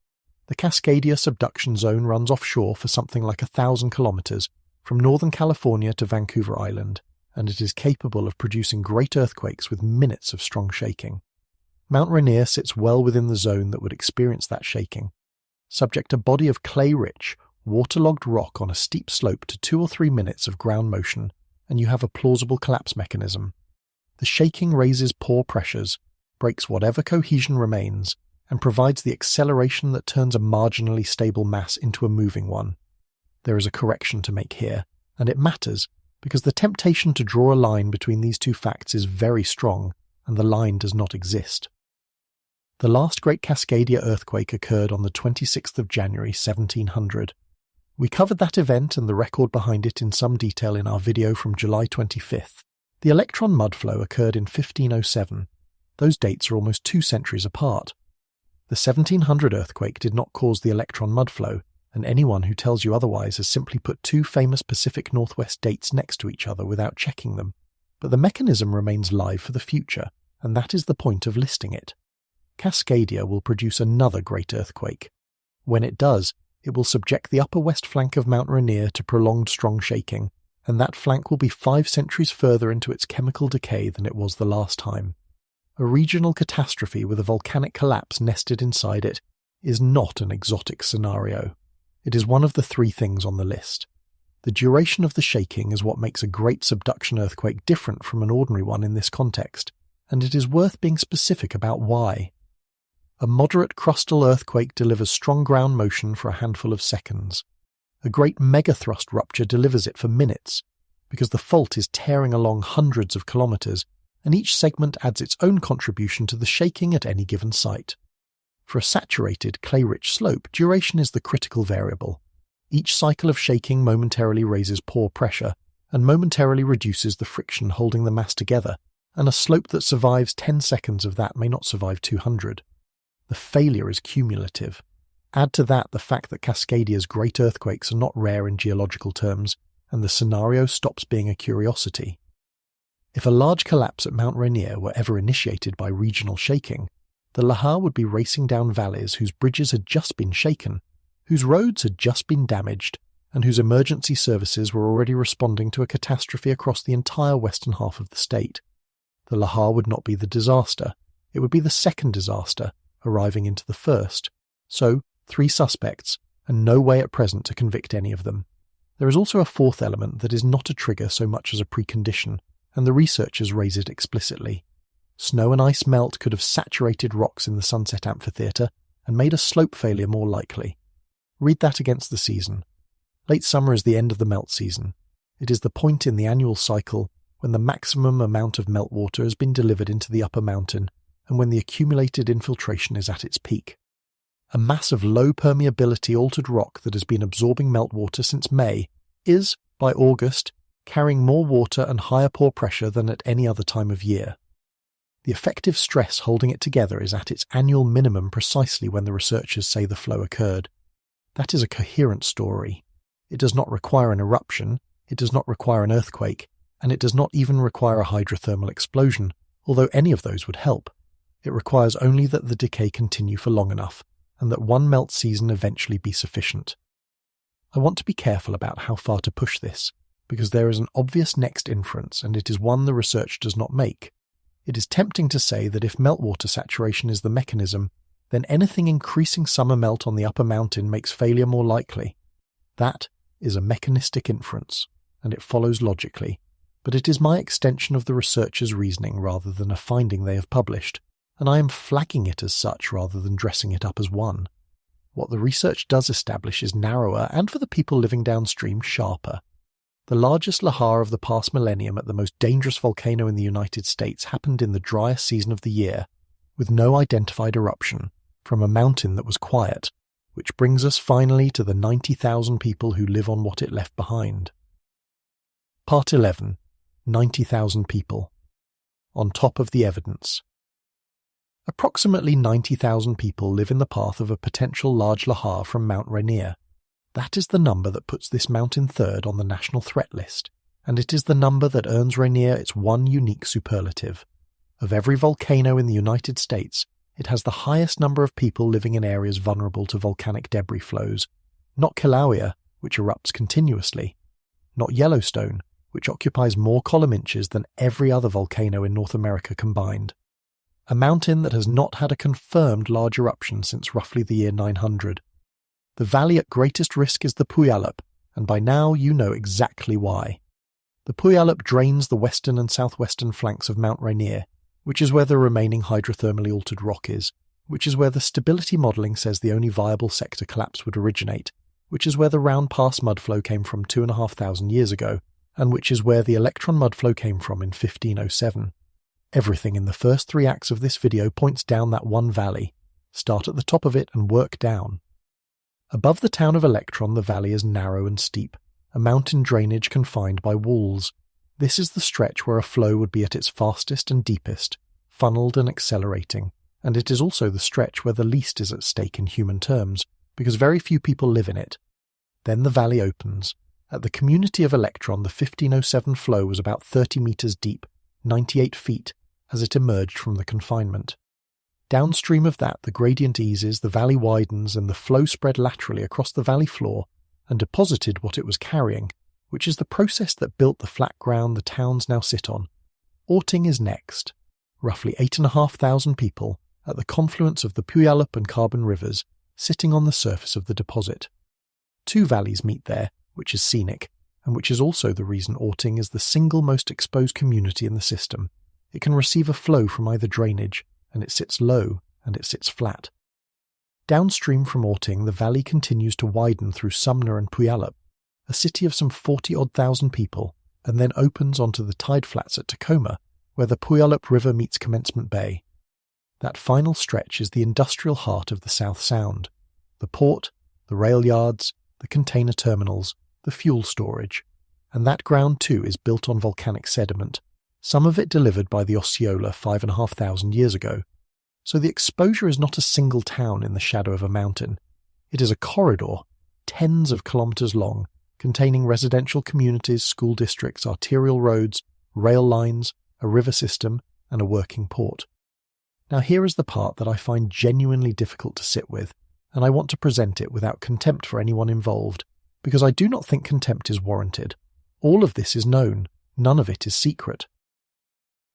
The Cascadia subduction zone runs offshore for something like 1,000 kilometers from northern California to Vancouver Island, and it is capable of producing great earthquakes with minutes of strong shaking. Mount Rainier sits well within the zone that would experience that shaking. Subject a body of clay-rich, waterlogged rock on a steep slope to 2 or 3 minutes of ground motion, and you have a plausible collapse mechanism. The shaking raises pore pressures, breaks whatever cohesion remains, and provides the acceleration that turns a marginally stable mass into a moving one. There is a correction to make here, and it matters, because the temptation to draw a line between these two facts is very strong, and the line does not exist. The last great Cascadia earthquake occurred on the 26th of January 1700. We covered that event and the record behind it in some detail in our video from July 25th. The electron mudflow occurred in 1507. Those dates are almost 2 centuries apart. The 1700 earthquake did not cause the electron mudflow, and anyone who tells you otherwise has simply put 2 famous Pacific Northwest dates next to each other without checking them. But the mechanism remains live for the future, and that is the point of listing it. Cascadia will produce another great earthquake. When it does, it will subject the upper west flank of Mount Rainier to prolonged strong shaking, and that flank will be 5 centuries further into its chemical decay than it was the last time. A regional catastrophe with a volcanic collapse nested inside it is not an exotic scenario. It is one of the 3 things on the list. The duration of the shaking is what makes a great subduction earthquake different from an ordinary one in this context, and it is worth being specific about why. A moderate crustal earthquake delivers strong ground motion for a handful of seconds. A great megathrust rupture delivers it for minutes, because the fault is tearing along hundreds of kilometres, and each segment adds its own contribution to the shaking at any given site. For a saturated, clay-rich slope, duration is the critical variable. Each cycle of shaking momentarily raises pore pressure, and momentarily reduces the friction holding the mass together, and a slope that survives 10 seconds of that may not survive 200. The failure is cumulative. Add to that the fact that Cascadia's great earthquakes are not rare in geological terms, and the scenario stops being a curiosity. If a large collapse at Mount Rainier were ever initiated by regional shaking, the lahar would be racing down valleys whose bridges had just been shaken, whose roads had just been damaged, and whose emergency services were already responding to a catastrophe across the entire western half of the state. The lahar would not be the disaster, it would be the second disaster, arriving into the first. So, 3 suspects, and no way at present to convict any of them. There is also a fourth element that is not a trigger so much as a precondition, and the researchers raise it explicitly. Snow and ice melt could have saturated rocks in the Sunset Amphitheatre and made a slope failure more likely. Read that against the season. Late summer is the end of the melt season. It is the point in the annual cycle when the maximum amount of meltwater has been delivered into the upper mountain and when the accumulated infiltration is at its peak. A mass of low permeability altered rock that has been absorbing meltwater since May is, by August, carrying more water and higher pore pressure than at any other time of year. The effective stress holding it together is at its annual minimum precisely when the researchers say the flow occurred. That is a coherent story. It does not require an eruption, it does not require an earthquake, and it does not even require a hydrothermal explosion, although any of those would help. It requires only that the decay continue for long enough, and that one melt season eventually be sufficient. I want to be careful about how far to push this, because there is an obvious next inference, and it is one the research does not make. It is tempting to say that if meltwater saturation is the mechanism, then anything increasing summer melt on the upper mountain makes failure more likely. That is a mechanistic inference, and it follows logically, but it is my extension of the researchers' reasoning rather than a finding they have published, and I am flagging it as such rather than dressing it up as one. What the research does establish is narrower and, for the people living downstream, sharper. The largest lahar of the past millennium at the most dangerous volcano in the United States happened in the driest season of the year, with no identified eruption, from a mountain that was quiet, which brings us finally to the 90,000 people who live on what it left behind. Part 11. 90,000 people. On top of the evidence. Approximately 90,000 people live in the path of a potential large lahar from Mount Rainier. That is the number that puts this mountain third on the national threat list, and it is the number that earns Rainier its one unique superlative. Of every volcano in the United States, it has the highest number of people living in areas vulnerable to volcanic debris flows, not Kilauea, which erupts continuously, not Yellowstone, which occupies more column inches than every other volcano in North America combined. A mountain that has not had a confirmed large eruption since roughly the year 900. The valley at greatest risk is the Puyallup, and by now you know exactly why. The Puyallup drains the western and southwestern flanks of Mount Rainier, which is where the remaining hydrothermally altered rock is, which is where the stability modelling says the only viable sector collapse would originate, which is where the round pass mudflow came from 2,500 years ago, and which is where the electron mudflow came from in 1507. Everything in the first 3 acts of this video points down that one valley. Start at the top of it and work down. Above the town of Electron, the valley is narrow and steep, a mountain drainage confined by walls. This is the stretch where a flow would be at its fastest and deepest, funneled and accelerating, and it is also the stretch where the least is at stake in human terms, because very few people live in it. Then the valley opens. At the community of Electron, the 1507 flow was about 30 metres deep, 98 feet, as it emerged from the confinement. Downstream of that, the gradient eases, the valley widens, and the flow spread laterally across the valley floor and deposited what it was carrying, which is the process that built the flat ground the towns now sit on. Orting is next. Roughly 8,500 people, at the confluence of the Puyallup and Carbon rivers, sitting on the surface of the deposit. 2 valleys meet there, which is scenic, and which is also the reason Orting is the single most exposed community in the system. It can receive a flow from either drainage, and it sits low and it sits flat. Downstream from Orting, the valley continues to widen through Sumner and Puyallup, a city of some 40-odd thousand people, and then opens onto the tide flats at Tacoma, where the Puyallup River meets Commencement Bay. That final stretch is the industrial heart of the South Sound. The port, the rail yards, the container terminals, the fuel storage. And that ground too is built on volcanic sediment, some of it delivered by the Osceola 5,500 years ago. So the exposure is not a single town in the shadow of a mountain. It is a corridor, tens of kilometers long, containing residential communities, school districts, arterial roads, rail lines, a river system, and a working port. Now here is the part that I find genuinely difficult to sit with, and I want to present it without contempt for anyone involved, because I do not think contempt is warranted. All of this is known, none of it is secret.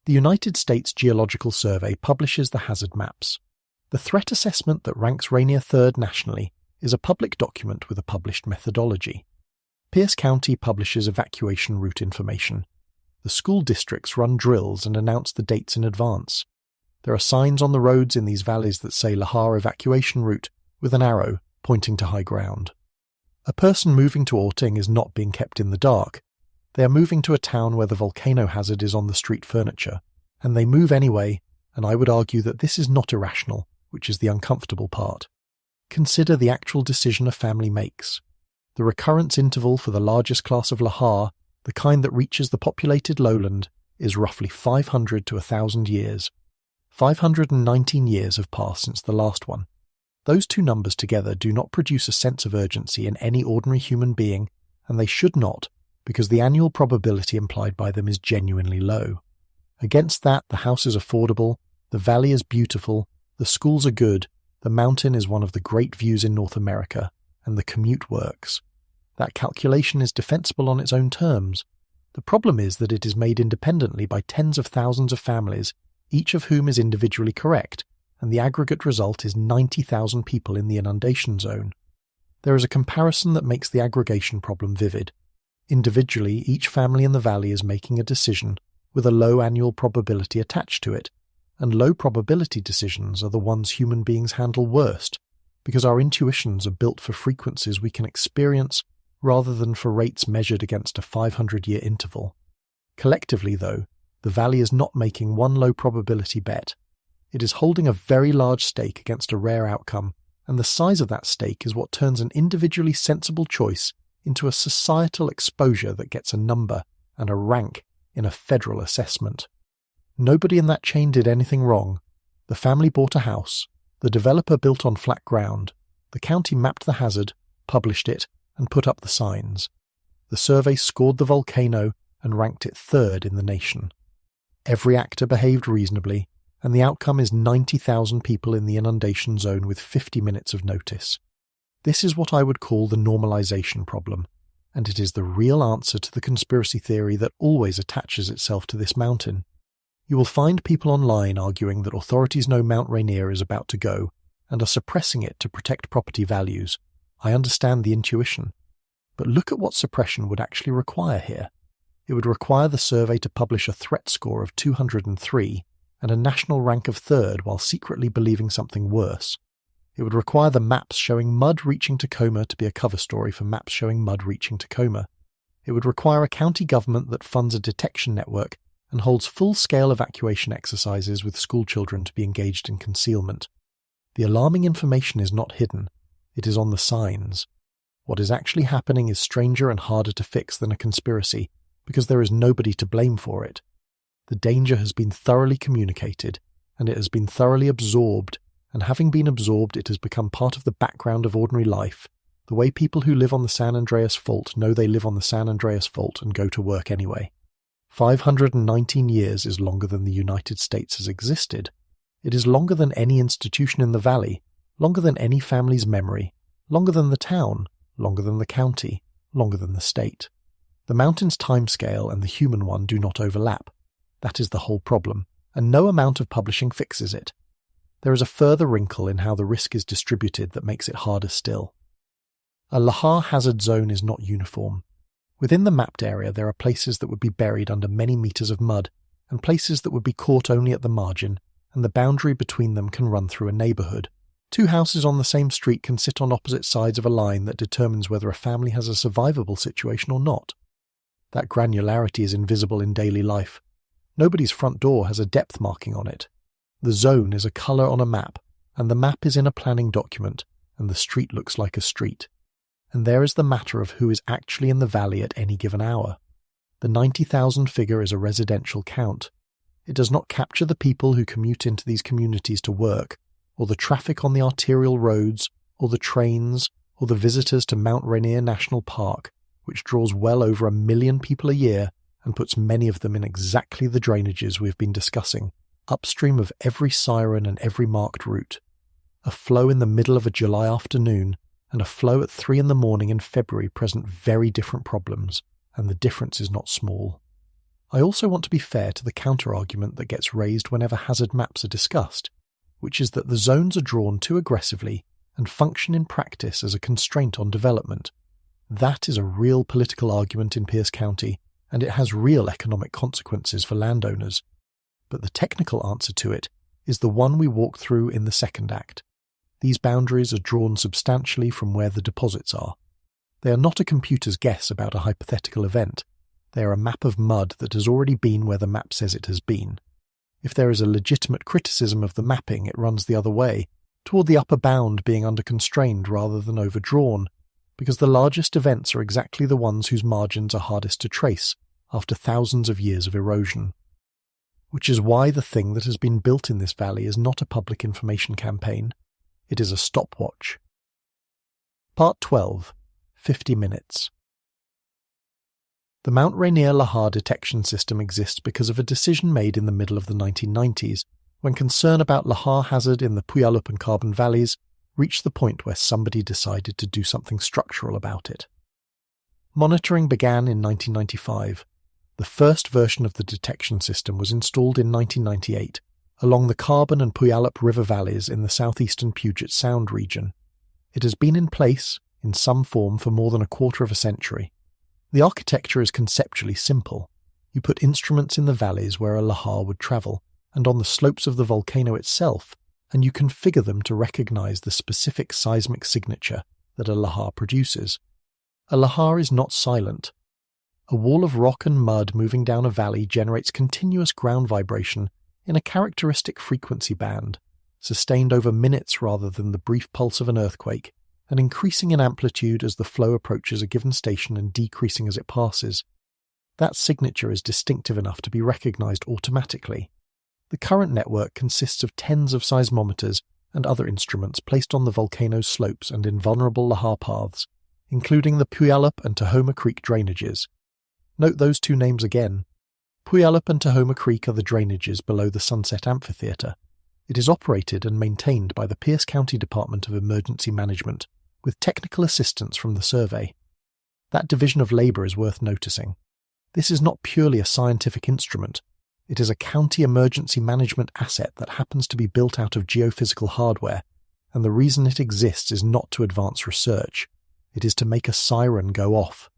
The United States Geological Survey publishes the hazard maps. The threat assessment that ranks Rainier third nationally is a public document with a published methodology. Pierce County publishes evacuation route information. The school districts run drills and announce the dates in advance. There are signs on the roads in these valleys that say Lahar evacuation route with an arrow pointing to high ground. A person moving to Orting is not being kept in the dark. They are moving to a town where the volcano hazard is on the street furniture, and they move anyway, and I would argue that this is not irrational, which is the uncomfortable part. Consider the actual decision a family makes. The recurrence interval for the largest class of Lahar, the kind that reaches the populated lowland, is roughly 500 to 1,000 years. 519 years have passed since the last one. Those two numbers together do not produce a sense of urgency in any ordinary human being, and they should not, because the annual probability implied by them is genuinely low. Against that, the house is affordable, the valley is beautiful, the schools are good, the mountain is one of the great views in North America, and the commute works. That calculation is defensible on its own terms. The problem is that it is made independently by tens of thousands of families, each of whom is individually correct, and the aggregate result is 90,000 people in the inundation zone. There is a comparison that makes the aggregation problem vivid. Individually, each family in the valley is making a decision with a low annual probability attached to it, and low probability decisions are the ones human beings handle worst, because our intuitions are built for frequencies we can experience rather than for rates measured against a 500-year interval. Collectively, though, the valley is not making one low probability bet. It is holding a very large stake against a rare outcome, and the size of that stake is what turns an individually sensible choice into a societal exposure that gets a number and a rank in a federal assessment. Nobody in that chain did anything wrong. The family bought a house, the developer built on flat ground, the county mapped the hazard, published it, and put up the signs. The survey scored the volcano and ranked it third in the nation. Every actor behaved reasonably, and the outcome is 90,000 people in the inundation zone with 50 minutes of notice. This is what I would call the normalization problem, and it is the real answer to the conspiracy theory that always attaches itself to this mountain. You will find people online arguing that authorities know Mount Rainier is about to go, and are suppressing it to protect property values. I understand the intuition. But look at what suppression would actually require here. It would require the survey to publish a threat score of 203 and a national rank of third while secretly believing something worse. It would require the maps showing mud reaching Tacoma to be a cover story for maps showing mud reaching Tacoma. It would require a county government that funds a detection network and holds full-scale evacuation exercises with schoolchildren to be engaged in concealment. The alarming information is not hidden. It is on the signs. What is actually happening is stranger and harder to fix than a conspiracy, because there is nobody to blame for it. The danger has been thoroughly communicated, and it has been thoroughly absorbed, and having been absorbed it has become part of the background of ordinary life, the way people who live on the San Andreas Fault know they live on the San Andreas Fault and go to work anyway. 519 years is longer than the United States has existed. It is longer than any institution in the valley, longer than any family's memory, longer than the town, longer than the county, longer than the state. The mountain's timescale and the human one do not overlap. That is the whole problem, and no amount of publishing fixes it. There is a further wrinkle in how the risk is distributed that makes it harder still. A Lahar hazard zone is not uniform. Within the mapped area there are places that would be buried under many meters of mud, and places that would be caught only at the margin, and the boundary between them can run through a neighborhood, Two houses on the same street can sit on opposite sides of a line that determines whether a family has a survivable situation or not. That granularity is invisible in daily life. Nobody's front door has a depth marking on it. The zone is a colour on a map, and the map is in a planning document, and the street looks like a street. And there is the matter of who is actually in the valley at any given hour. The 90,000 figure is a residential count. It does not capture the people who commute into these communities to work, or the traffic on the arterial roads, or the trains, or the visitors to Mount Rainier National Park, which draws well over 1 million people a year and puts many of them in exactly the drainages we have been discussing, upstream of every siren and every marked route. A flow in the middle of a July afternoon and a flow at 3 a.m. in February present very different problems, and the difference is not small. I also want to be fair to the counter-argument that gets raised whenever hazard maps are discussed, which is that the zones are drawn too aggressively and function in practice as a constraint on development. That is a real political argument in Pierce County, and it has real economic consequences for landowners. But the technical answer to it is the one we walk through in the second act. These boundaries are drawn substantially from where the deposits are. They are not a computer's guess about a hypothetical event. They are a map of mud that has already been where the map says it has been. If there is a legitimate criticism of the mapping, it runs the other way, toward the upper bound being under-constrained rather than overdrawn, because the largest events are exactly the ones whose margins are hardest to trace after thousands of years of erosion. Which is why the thing that has been built in this valley is not a public information campaign. It is a stopwatch. Part 12. 50 minutes. The Mount Rainier Lahar detection system exists because of a decision made in the middle of the 1990s, when concern about Lahar hazard in the Puyallup and Carbon valleys reached the point where somebody decided to do something structural about it. Monitoring began in 1995. The first version of the detection system was installed in 1998, along the Carbon and Puyallup river valleys in the southeastern Puget Sound region. It has been in place, in some form, for more than a quarter of a century. The architecture is conceptually simple. You put instruments in the valleys where a lahar would travel, and on the slopes of the volcano itself, and you configure them to recognize the specific seismic signature that a lahar produces. A lahar is not silent. A wall of rock and mud moving down a valley generates continuous ground vibration in a characteristic frequency band, sustained over minutes rather than the brief pulse of an earthquake, and increasing in amplitude as the flow approaches a given station and decreasing as it passes. That signature is distinctive enough to be recognized automatically. The current network consists of tens of seismometers and other instruments placed on the volcano's slopes and in vulnerable lahar paths, including the Puyallup and Tahoma Creek drainages. Note those two names again. Puyallup and Tahoma Creek are the drainages below the Sunset Amphitheater. It is operated and maintained by the Pierce County Department of Emergency Management, with technical assistance from the survey. That division of labour is worth noticing. This is not purely a scientific instrument. It is a county emergency management asset that happens to be built out of geophysical hardware, and the reason it exists is not to advance research. It is to make a siren go off.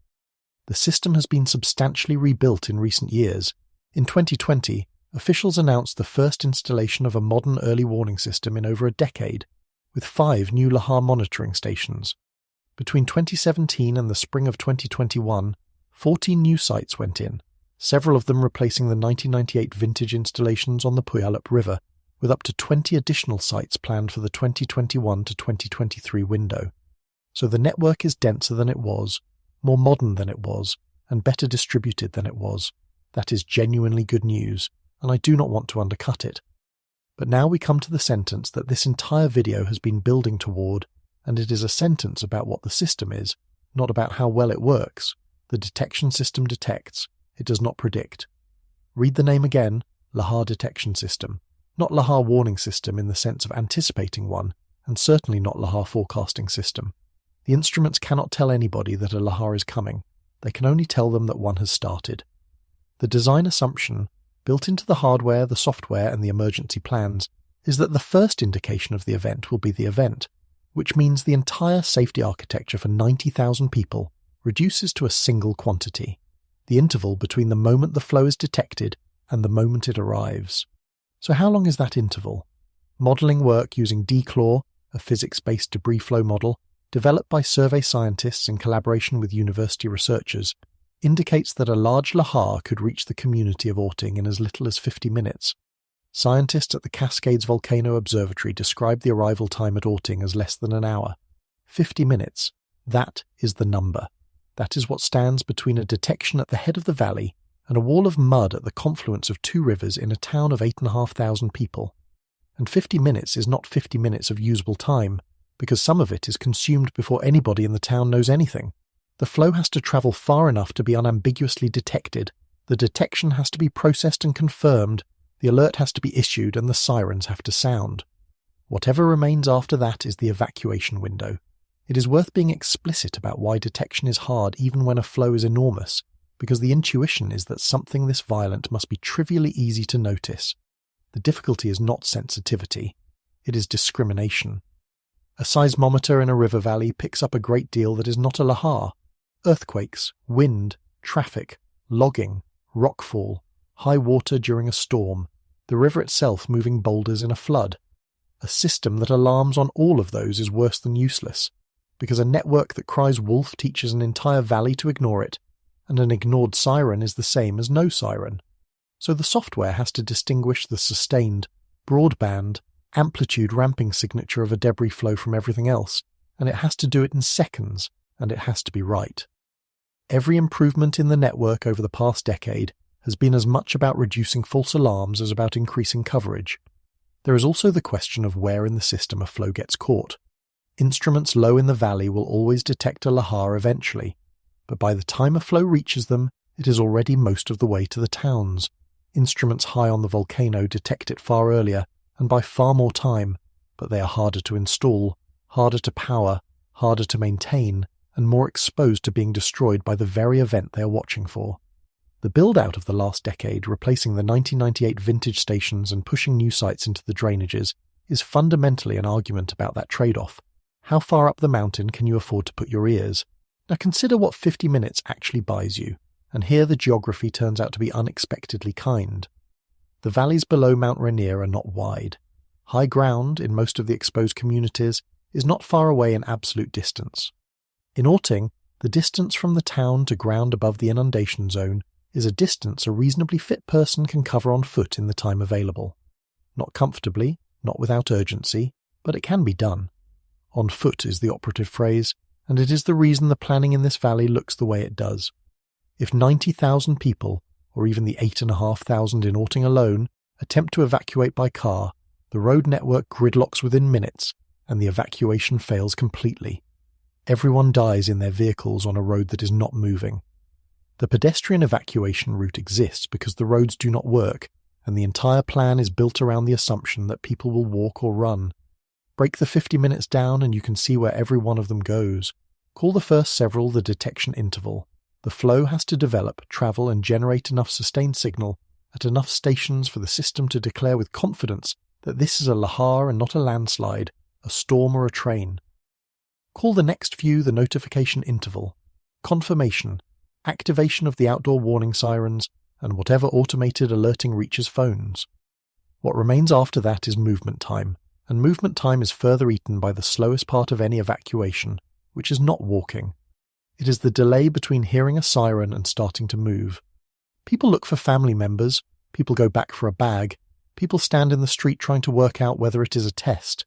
The system has been substantially rebuilt in recent years. In 2020, officials announced the first installation of a modern early warning system in over a decade, with 5 new lahar monitoring stations. Between 2017 and the spring of 2021, 14 new sites went in, several of them replacing the 1998 vintage installations on the Puyallup River, with up to 20 additional sites planned for the 2021 to 2023 window. So the network is denser than it was, more modern than it was, and better distributed than it was. That is genuinely good news, and I do not want to undercut it. But now we come to the sentence that this entire video has been building toward, and it is a sentence about what the system is, not about how well it works. The detection system detects, it does not predict. Read the name again, Lahar Detection System, not Lahar Warning System in the sense of anticipating one, and certainly not Lahar Forecasting System. The instruments cannot tell anybody that a lahar is coming, they can only tell them that one has started. The design assumption, built into the hardware, the software, and the emergency plans, is that the first indication of the event will be the event, which means the entire safety architecture for 90,000 people reduces to a single quantity, the interval between the moment the flow is detected and the moment it arrives. So how long is that interval? Modelling work using DCLAW, a physics-based debris flow model developed by survey scientists in collaboration with university researchers, indicates that a large lahar could reach the community of Orting in as little as 50 minutes. Scientists at the Cascades Volcano Observatory described the arrival time at Orting as less than an hour. 50 minutes. That is the number. That is what stands between a detection at the head of the valley and a wall of mud at the confluence of two rivers in a town of 8,500 people. And 50 minutes is not 50 minutes of usable time, because some of it is consumed before anybody in the town knows anything. The flow has to travel far enough to be unambiguously detected, the detection has to be processed and confirmed, the alert has to be issued, and the sirens have to sound. Whatever remains after that is the evacuation window. It is worth being explicit about why detection is hard even when a flow is enormous, because the intuition is that something this violent must be trivially easy to notice. The difficulty is not sensitivity, it is discrimination. A seismometer in a river valley picks up a great deal that is not a lahar. Earthquakes, wind, traffic, logging, rockfall, high water during a storm, the river itself moving boulders in a flood. A system that alarms on all of those is worse than useless, because a network that cries wolf teaches an entire valley to ignore it, and an ignored siren is the same as no siren. So the software has to distinguish the sustained, broadband, amplitude ramping signature of a debris flow from everything else, and it has to do it in seconds, and it has to be right. Every improvement in the network over the past decade has been as much about reducing false alarms as about increasing coverage. There is also the question of where in the system a flow gets caught. Instruments low in the valley will always detect a lahar eventually, but by the time a flow reaches them, it is already most of the way to the towns. Instruments high on the volcano detect it far earlier, and by far more time, but they are harder to install, harder to power, harder to maintain, and more exposed to being destroyed by the very event they are watching for. The build-out of the last decade, replacing the 1998 vintage stations and pushing new sites into the drainages, is fundamentally an argument about that trade-off. How far up the mountain can you afford to put your ears? Now consider what 50 minutes actually buys you, and here the geography turns out to be unexpectedly kind. The valleys below Mount Rainier are not wide. High ground, in most of the exposed communities, is not far away in absolute distance. In Orting, the distance from the town to ground above the inundation zone is a distance a reasonably fit person can cover on foot in the time available. Not comfortably, not without urgency, but it can be done. On foot is the operative phrase, and it is the reason the planning in this valley looks the way it does. If 90,000 people, or even the 8,500 in Orting alone, attempt to evacuate by car, the road network gridlocks within minutes, and the evacuation fails completely. Everyone dies in their vehicles on a road that is not moving. The pedestrian evacuation route exists because the roads do not work, and the entire plan is built around the assumption that people will walk or run. Break the 50 minutes down and you can see where every one of them goes. Call the first several the detection interval. The flow has to develop, travel, and generate enough sustained signal at enough stations for the system to declare with confidence that this is a lahar and not a landslide, a storm or a train. Call the next few the notification interval, confirmation, activation of the outdoor warning sirens, and whatever automated alerting reaches phones. What remains after that is movement time, and movement time is further eaten by the slowest part of any evacuation, which is not walking. It is the delay between hearing a siren and starting to move. People look for family members, people go back for a bag, people stand in the street trying to work out whether it is a test.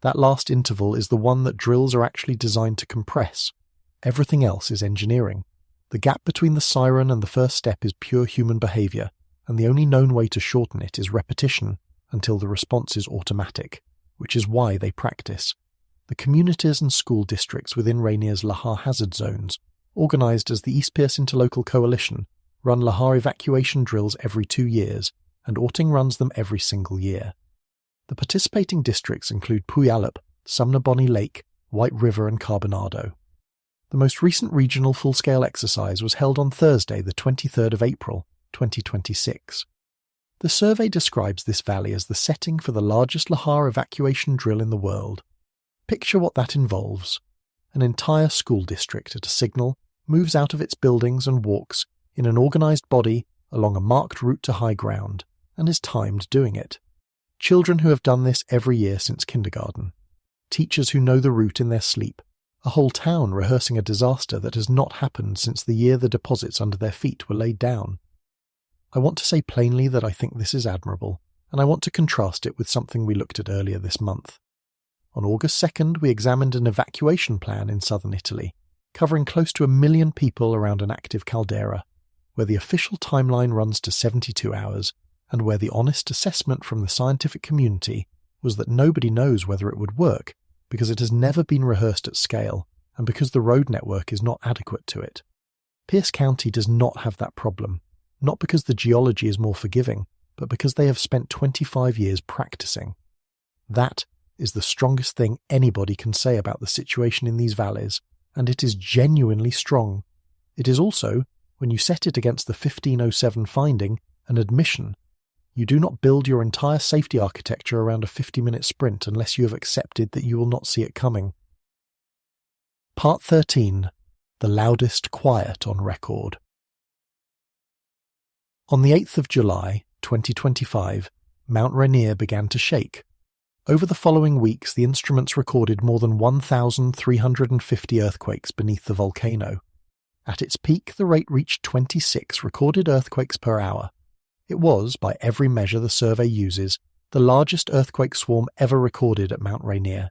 That last interval is the one that drills are actually designed to compress. Everything else is engineering. The gap between the siren and the first step is pure human behavior, and the only known way to shorten it is repetition until the response is automatic, which is why they practice. The communities and school districts within Rainier's lahar hazard zones, organised as the East Pierce Interlocal Coalition, run lahar evacuation drills every 2 years, and Orting runs them every single year. The participating districts include Puyallup, Sumner Bonnie Lake, White River and Carbonado. The most recent regional full-scale exercise was held on Thursday, the 23rd of April, 2026. The survey describes this valley as the setting for the largest lahar evacuation drill in the world. Picture what that involves. An entire school district at a signal moves out of its buildings and walks in an organised body along a marked route to high ground, and is timed doing it. Children who have done this every year since kindergarten. teachers who know the route in their sleep, a whole town rehearsing a disaster that has not happened since the year the deposits under their feet were laid down. I want to say plainly that I think this is admirable, and I want to contrast it with something we looked at earlier this month. On August 2nd, we examined an evacuation plan in southern Italy, covering close to 1 million people around an active caldera, where the official timeline runs to 72 hours, and where the honest assessment from the scientific community was that nobody knows whether it would work because it has never been rehearsed at scale and because the road network is not adequate to it. Pierce County does not have that problem, not because the geology is more forgiving, but because they have spent 25 years practicing. That is the strongest thing anybody can say about the situation in these valleys, and it is genuinely strong. It is also, when you set it against the 1507 finding, an admission. You do not build your entire safety architecture around a 50-minute sprint unless you have accepted that you will not see it coming. Part 13. The loudest quiet on record. On the 8th of July, 2025, Mount Rainier began to shake. Over the following weeks, the instruments recorded more than 1,350 earthquakes beneath the volcano. At its peak, the rate reached 26 recorded earthquakes per hour. It was, by every measure the survey uses, the largest earthquake swarm ever recorded at Mount Rainier.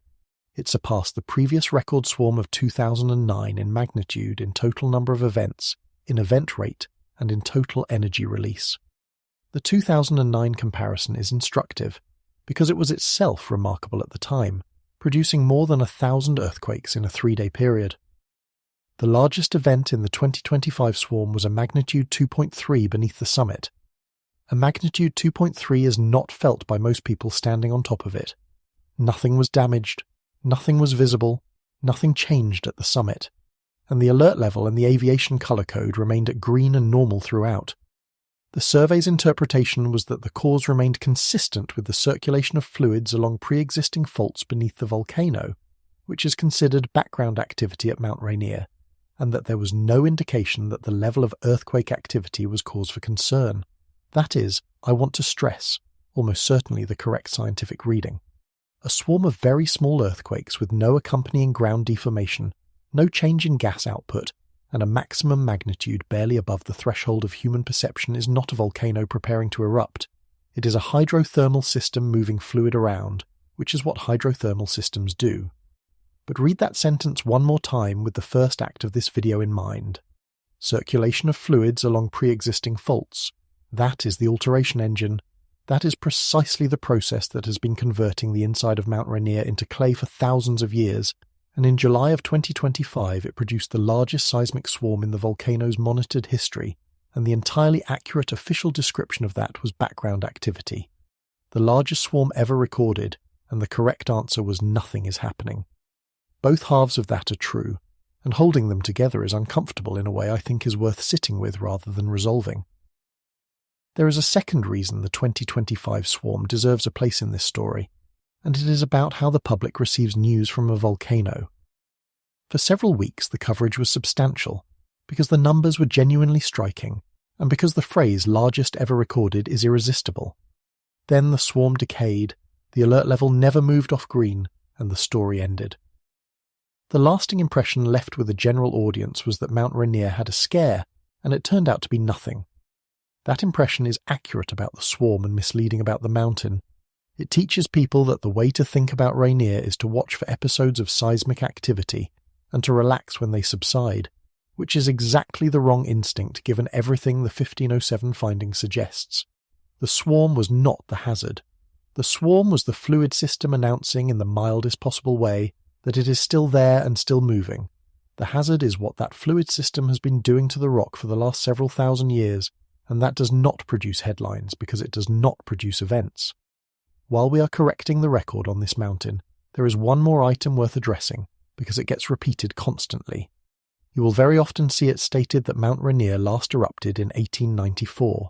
It surpassed the previous record swarm of 2009 in magnitude, in total number of events, in event rate, and in total energy release. The 2009 comparison is instructive, because it was itself remarkable at the time, producing more than 1,000 earthquakes in a 3-day period. The largest event in the 2025 swarm was a magnitude 2.3 beneath the summit. A magnitude 2.3 is not felt by most people standing on top of it. Nothing was damaged, nothing was visible, nothing changed at the summit, and the alert level and the aviation colour code remained at green and normal throughout. The survey's interpretation was that the cause remained consistent with the circulation of fluids along pre-existing faults beneath the volcano, which is considered background activity at Mount Rainier, and that there was no indication that the level of earthquake activity was cause for concern. That is, I want to stress, almost certainly the correct scientific reading. A swarm of very small earthquakes with no accompanying ground deformation, no change in gas output, and a maximum magnitude barely above the threshold of human perception is not a volcano preparing to erupt. It is a hydrothermal system moving fluid around, which is what hydrothermal systems do. But read that sentence one more time with the first act of this video in mind. Circulation of fluids along pre-existing faults. That is the alteration engine. That is precisely the process that has been converting the inside of Mount Rainier into clay for thousands of years, and in July of 2025 it produced the largest seismic swarm in the volcano's monitored history, and the entirely accurate official description of that was background activity. The largest swarm ever recorded, and the correct answer was nothing is happening. Both halves of that are true, and holding them together is uncomfortable in a way I think is worth sitting with rather than resolving. There is a second reason the 2025 swarm deserves a place in this story, and it is about how the public receives news from a volcano. For several weeks the coverage was substantial, because the numbers were genuinely striking, and because the phrase largest ever recorded is irresistible. Then the swarm decayed, the alert level never moved off green, and the story ended. The lasting impression left with the general audience was that Mount Rainier had a scare, and it turned out to be nothing. That impression is accurate about the swarm and misleading about the mountain. It teaches people that the way to think about Rainier is to watch for episodes of seismic activity and to relax when they subside, which is exactly the wrong instinct given everything the 1507 finding suggests. The swarm was not the hazard. The swarm was the fluid system announcing in the mildest possible way that it is still there and still moving. The hazard is what that fluid system has been doing to the rock for the last several thousand years, and that does not produce headlines because it does not produce events. While we are correcting the record on this mountain, there is one more item worth addressing because it gets repeated constantly. You will very often see it stated that Mount Rainier last erupted in 1894.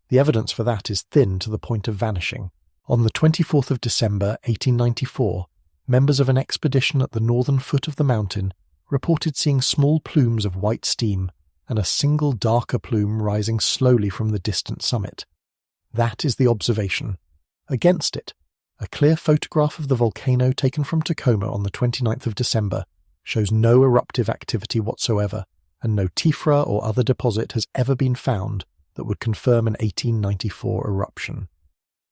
The evidence for that is thin to the point of vanishing. On the 24th of December 1894, members of an expedition at the northern foot of the mountain reported seeing small plumes of white steam and a single darker plume rising slowly from the distant summit. That is the observation. Against it, A clear photograph of the volcano taken from Tacoma on the 29th of December shows no eruptive activity whatsoever, and no tephra or other deposit has ever been found that would confirm an 1894 eruption.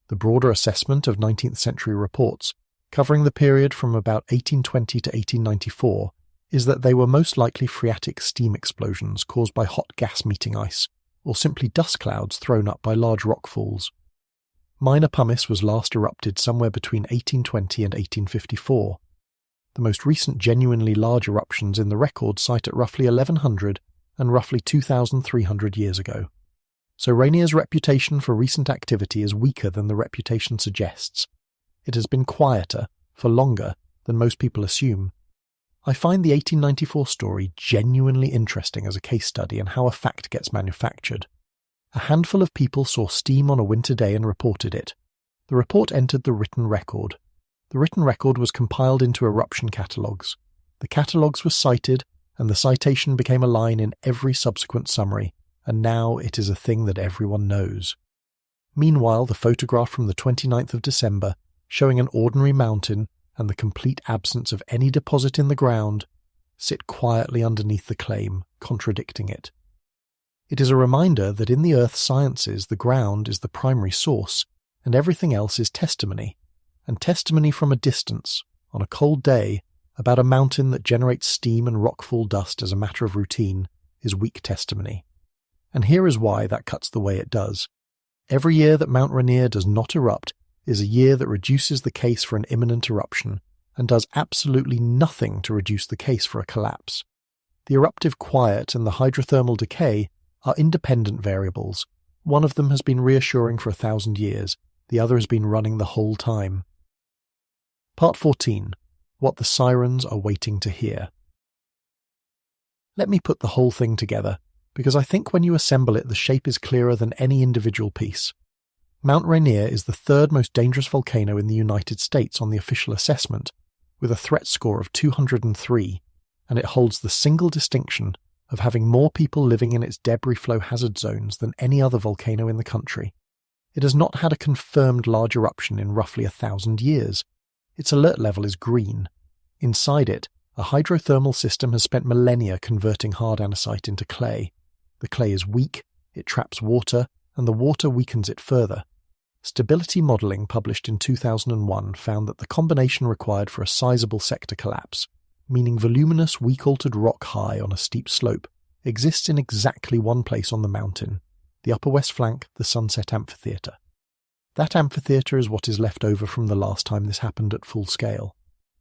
The broader assessment of 19th century reports, covering the period from about 1820 to 1894, is that they were most likely phreatic steam explosions caused by hot gas meeting ice, or simply dust clouds thrown up by large rockfalls. Minor pumice was last erupted somewhere between 1820 and 1854. The most recent genuinely large eruptions in the record cite at roughly 1100 and roughly 2,300 years ago. So Rainier's reputation for recent activity is weaker than the reputation suggests. It has been quieter, for longer, than most people assume. I find the 1894 story genuinely interesting as a case study in how a fact gets manufactured. A handful of people saw steam on a winter day and reported it. The report entered the written record. The written record was compiled into eruption catalogues. The catalogues were cited, and the citation became a line in every subsequent summary, and now it is a thing that everyone knows. Meanwhile, the photograph from the 29th of December, showing an ordinary mountain and the complete absence of any deposit in the ground, sit quietly underneath the claim, contradicting it. It is a reminder that in the earth sciences the ground is the primary source, and everything else is testimony, and testimony from a distance, on a cold day, about a mountain that generates steam and rockfall dust as a matter of routine, is weak testimony. And here is why that cuts the way it does. Every year that Mount Rainier does not erupt is a year that reduces the case for an imminent eruption, and does absolutely nothing to reduce the case for a collapse. The eruptive quiet and the hydrothermal decay are independent variables. One of them has been reassuring for 1,000 years, the other has been running the whole time. Part 14. What the Sirens are waiting to hear. Let me put the whole thing together, because I think when you assemble it the shape is clearer than any individual piece. Mount Rainier is the third most dangerous volcano in the United States on the official assessment, with a threat score of 203, and it holds the single distinction of having more people living in its debris flow hazard zones than any other volcano in the country. It has not had a confirmed large eruption in roughly 1,000 years. Its alert level is green. Inside it, a hydrothermal system has spent millennia converting hard andesite into clay. The clay is weak, it traps water, and the water weakens it further. Stability modelling published in 2001 found that the combination required for a sizable sector collapse, meaning voluminous weak-altered rock high on a steep slope, exists in exactly one place on the mountain, the upper west flank, the Sunset Amphitheatre. That amphitheatre is what is left over from the last time this happened at full scale.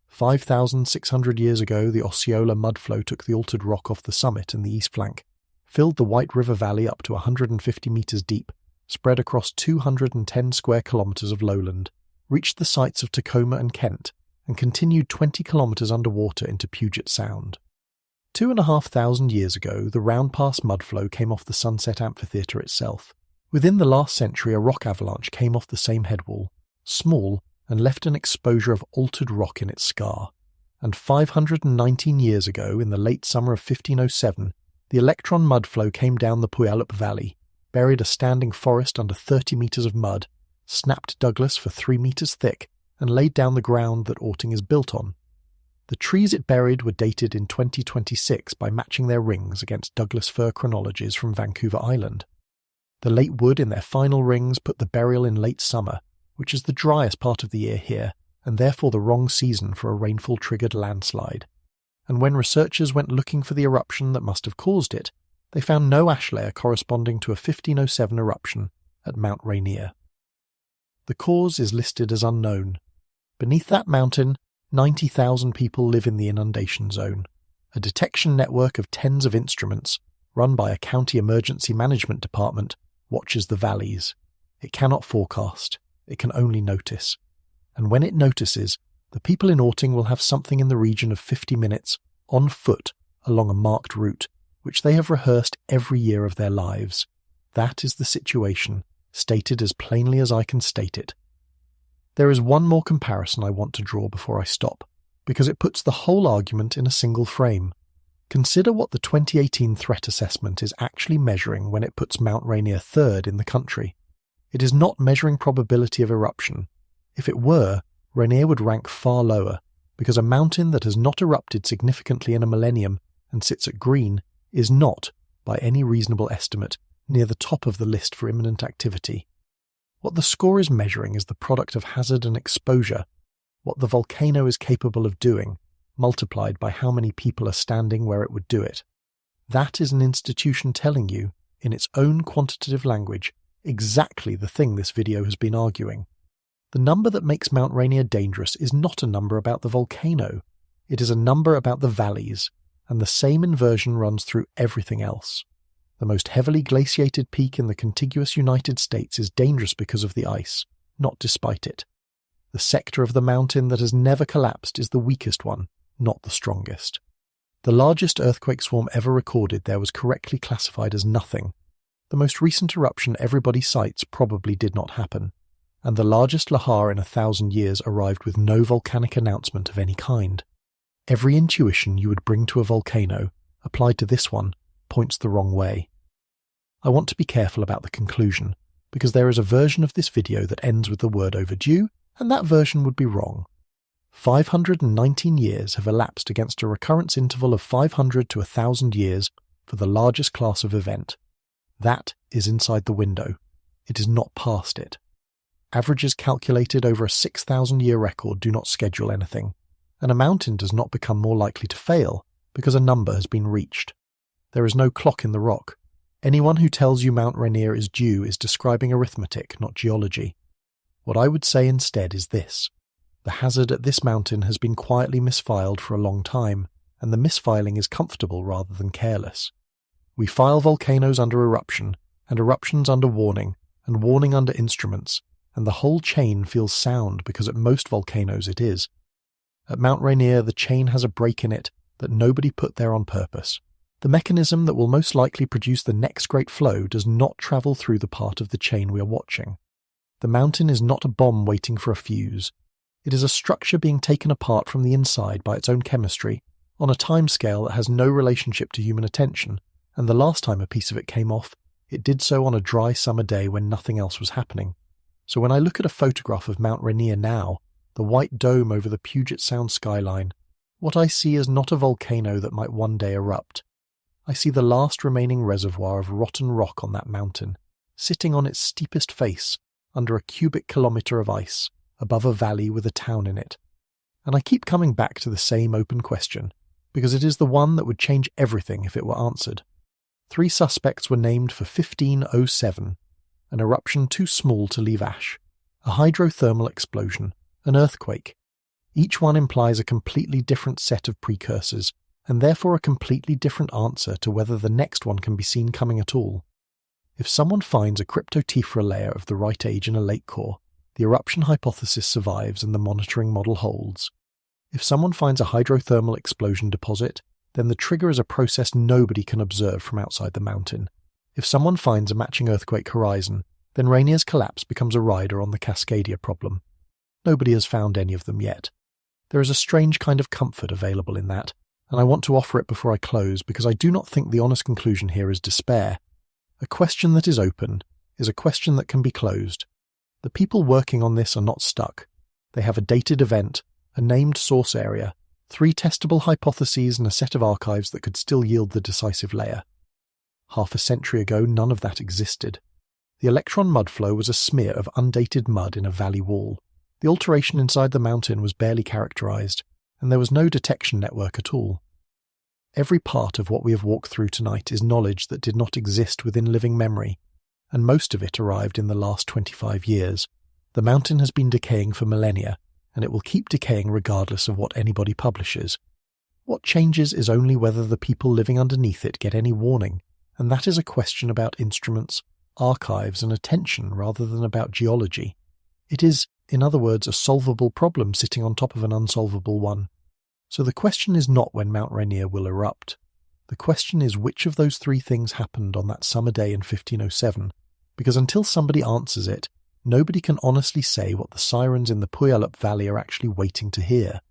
5,600 years ago, the Osceola mudflow took the altered rock off the summit and the east flank, filled the White River Valley up to 150 metres deep, spread across 210 square kilometres of lowland, reached the sites of Tacoma and Kent, and continued 20 kilometres underwater into Puget Sound. 2,500 years ago, the Round Pass mudflow came off the Sunset Amphitheatre itself. Within the last century, a rock avalanche came off the same headwall, small, and left an exposure of altered rock in its scar. And 519 years ago, in the late summer of 1507, the Electron mudflow came down the Puyallup Valley, buried a standing forest under 30 metres of mud, snapped Douglas for 3 metres thick, and laid down the ground that Orting is built on. The trees it buried were dated in 2026 by matching their rings against Douglas fir chronologies from Vancouver Island. The late wood in their final rings put the burial in late summer, which is the driest part of the year here, and therefore the wrong season for a rainfall-triggered landslide. And when researchers went looking for the eruption that must have caused it, they found no ash layer corresponding to a 1507 eruption at Mount Rainier. The cause is listed as unknown. Beneath that mountain, 90,000 people live in the inundation zone. A detection network of tens of instruments, run by a county emergency management department, watches the valleys. It cannot forecast. It can only notice. And when it notices, the people in Orting will have something in the region of 50 minutes, on foot, along a marked route, which they have rehearsed every year of their lives. That is the situation, stated as plainly as I can state it. There is one more comparison I want to draw before I stop, because it puts the whole argument in a single frame. Consider what the 2018 threat assessment is actually measuring when it puts Mount Rainier third in the country. It is not measuring probability of eruption. If it were, Rainier would rank far lower, because a mountain that has not erupted significantly in a millennium and sits at green is not, by any reasonable estimate, near the top of the list for imminent activity. What the score is measuring is the product of hazard and exposure, what the volcano is capable of doing, multiplied by how many people are standing where it would do it. That is an institution telling you, in its own quantitative language, exactly the thing this video has been arguing. The number that makes Mount Rainier dangerous is not a number about the volcano. It is a number about the valleys, and the same inversion runs through everything else. The most heavily glaciated peak in the contiguous United States is dangerous because of the ice, not despite it. The sector of the mountain that has never collapsed is the weakest one, not the strongest. The largest earthquake swarm ever recorded there was correctly classified as nothing. The most recent eruption everybody cites probably did not happen, and the largest lahar in 1,000 years arrived with no volcanic announcement of any kind. Every intuition you would bring to a volcano, applied to this one, points the wrong way. I want to be careful about the conclusion, because there is a version of this video that ends with the word overdue, and that version would be wrong. 519 years have elapsed against a recurrence interval of 500 to 1,000 years for the largest class of event. That is inside the window. It is not past it. Averages calculated over a 6,000-year record do not schedule anything, and a mountain does not become more likely to fail because a number has been reached. There is no clock in the rock. Anyone who tells you Mount Rainier is due is describing arithmetic, not geology. What I would say instead is this. The hazard at this mountain has been quietly misfiled for a long time, and the misfiling is comfortable rather than careless. We file volcanoes under eruption, and eruptions under warning, and warning under instruments, and the whole chain feels sound because at most volcanoes it is. At Mount Rainier the chain has a break in it that nobody put there on purpose. The mechanism that will most likely produce the next great flow does not travel through the part of the chain we are watching. The mountain is not a bomb waiting for a fuse. It is a structure being taken apart from the inside by its own chemistry, on a timescale that has no relationship to human attention, and the last time a piece of it came off, it did so on a dry summer day when nothing else was happening. So when I look at a photograph of Mount Rainier now, the white dome over the Puget Sound skyline, what I see is not a volcano that might one day erupt. I see the last remaining reservoir of rotten rock on that mountain, sitting on its steepest face, under a cubic kilometre of ice, above a valley with a town in it. And I keep coming back to the same open question, because it is the one that would change everything if it were answered. 3 suspects were named for 1507, an eruption too small to leave ash, a hydrothermal explosion, an earthquake. Each one implies a completely different set of precursors, and therefore a completely different answer to whether the next one can be seen coming at all. If someone finds a cryptotephra layer of the right age in a lake core, the eruption hypothesis survives and the monitoring model holds. If someone finds a hydrothermal explosion deposit, then the trigger is a process nobody can observe from outside the mountain. If someone finds a matching earthquake horizon, then Rainier's collapse becomes a rider on the Cascadia problem. Nobody has found any of them yet. There is a strange kind of comfort available in that, and I want to offer it before I close because I do not think the honest conclusion here is despair. A question that is open is a question that can be closed. The people working on this are not stuck. They have a dated event, a named source area, 3 testable hypotheses and a set of archives that could still yield the decisive layer. Half a century ago, none of that existed. The electron mud flow was a smear of undated mud in a valley wall. The alteration inside the mountain was barely characterized, and there was no detection network at all. Every part of what we have walked through tonight is knowledge that did not exist within living memory, and most of it arrived in the last 25 years. The mountain has been decaying for millennia, and it will keep decaying regardless of what anybody publishes. What changes is only whether the people living underneath it get any warning, and that is a question about instruments, archives, and attention rather than about geology. It is, in other words, a solvable problem sitting on top of an unsolvable one. So the question is not when Mount Rainier will erupt. The question is which of those 3 things happened on that summer day in 1507, because until somebody answers it, nobody can honestly say what the sirens in the Puyallup Valley are actually waiting to hear.